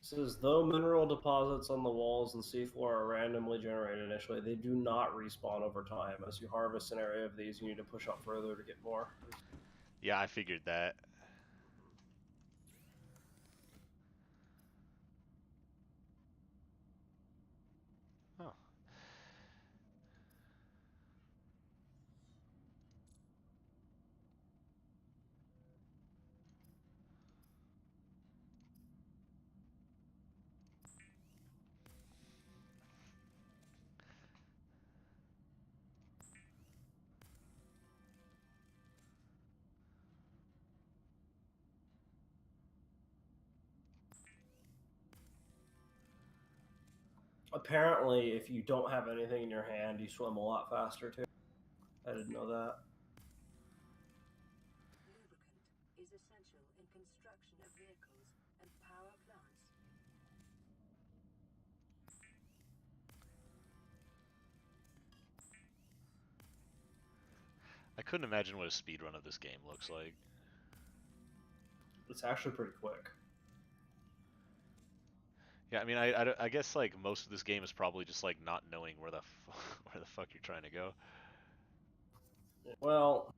It says, though mineral deposits on the walls and seafloor are randomly generated initially, they do not respawn over time. As you harvest an area of these, you need to push up further to get more. Yeah, I figured that. Oh. Apparently, if you don't have anything in your hand, you swim a lot faster too. I didn't know that. Lubricant is essential in construction of vehicles and power plants. I couldn't imagine what a speedrun of this game looks like. It's actually pretty quick. Yeah, I mean, I guess like most of this game is probably just like not knowing where the where the fuck you're trying to go. Well,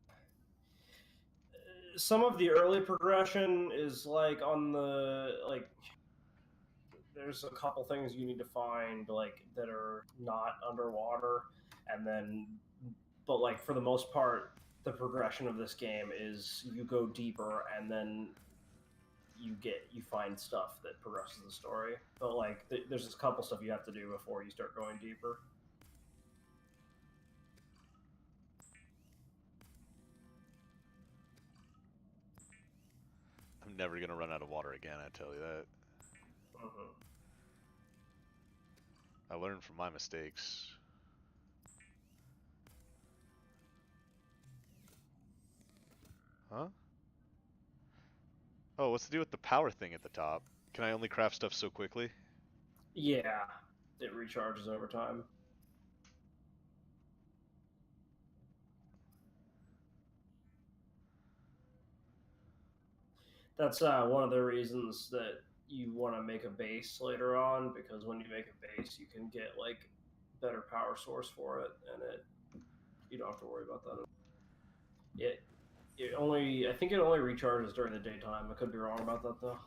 some of the early progression is like on the like. There's a couple things you need to find like that are not underwater, and then, but like for the most part, the progression of this game is you go deeper and then you find stuff that progresses the story. But like there's a couple stuff you have to do before you start going deeper. I'm never gonna run out of water again, I tell you that. Mm-hmm. I learned from my mistakes. Huh? Oh, what's the deal with the power thing at the top? Can I only craft stuff so quickly? Yeah, it recharges over time. That's one of the reasons that you want to make a base later on, because when you make a base, you can get like better power source for it, and you don't have to worry about that. I think it only recharges during the daytime. I could be wrong about that though.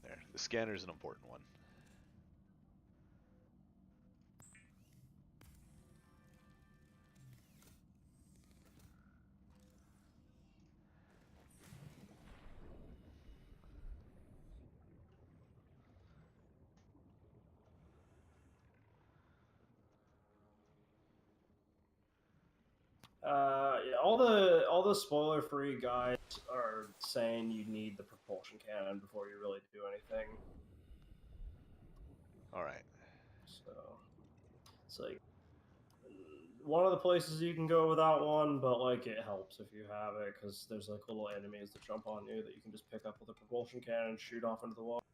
There, the scanner is an important one. Yeah, all the spoiler free guides are saying you need the propulsion cannon before you really do anything. All right. So it's like one of the places you can go without one, but like it helps if you have it, because there's like little enemies that jump on you that you can just pick up with a propulsion cannon and shoot off into the water.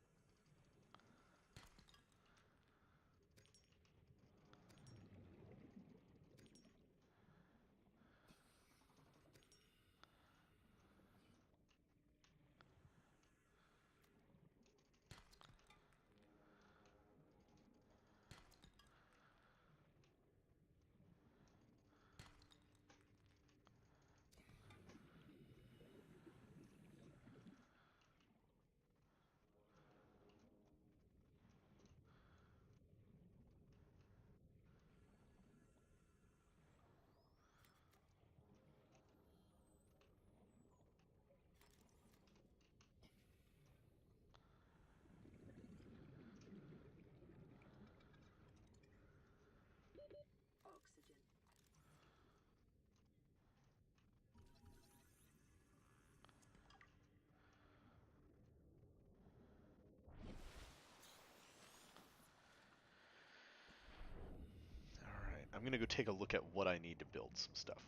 I'm gonna go take a look at what I need to build some stuff.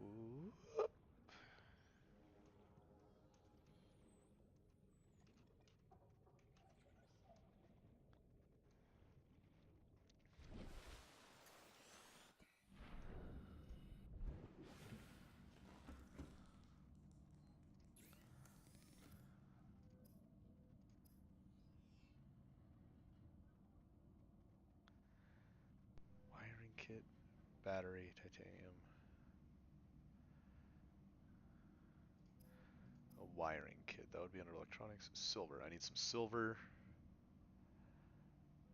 Ooh. Wiring kit, battery, titanium. A wiring kit, that would be under electronics. Silver, I need some silver.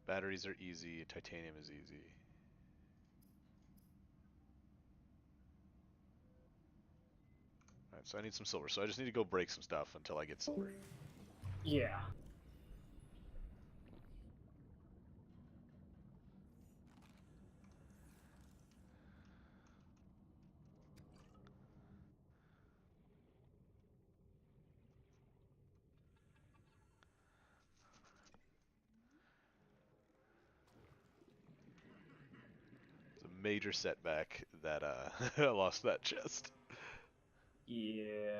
Batteries are easy, titanium is easy. Alright, so I need some silver. So I just need to go break some stuff until I get silver. Yeah. It's a major setback that I lost that chest. Yeah.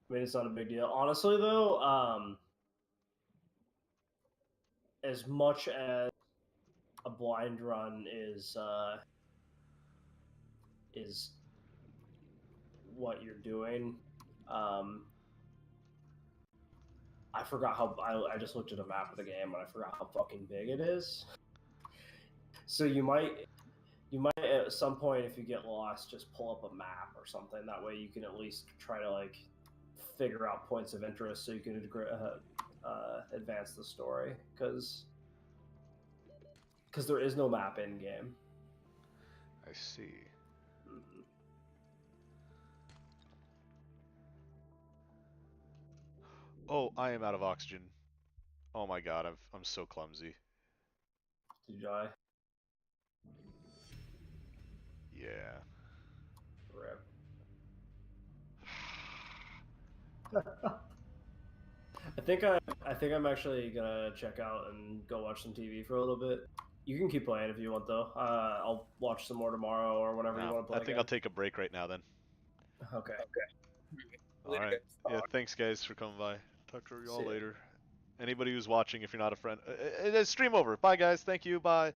I mean, it's not a big deal. Honestly, though, as much as a blind run is what you're doing, I forgot how I just looked at a map of the game and I forgot how fucking big it is. So you might at some point, if you get lost, just pull up a map or something. That way you can at least try to like figure out points of interest so you can advance the story, because there is no map in game. I see. Mm-hmm. Oh, I am out of oxygen. Oh my god, I'm so clumsy. Did I? Yeah. Rip. I think I'm actually gonna check out and go watch some TV for a little bit. You can keep playing if you want, though. I'll watch some more tomorrow or whenever you want to play I think again. I'll take a break right now then. Okay. Alright. Yeah, thanks guys for coming by. Talk to See y'all ya. later. Anybody who's watching, if you're not a friend, stream over. Bye guys, thank you, bye.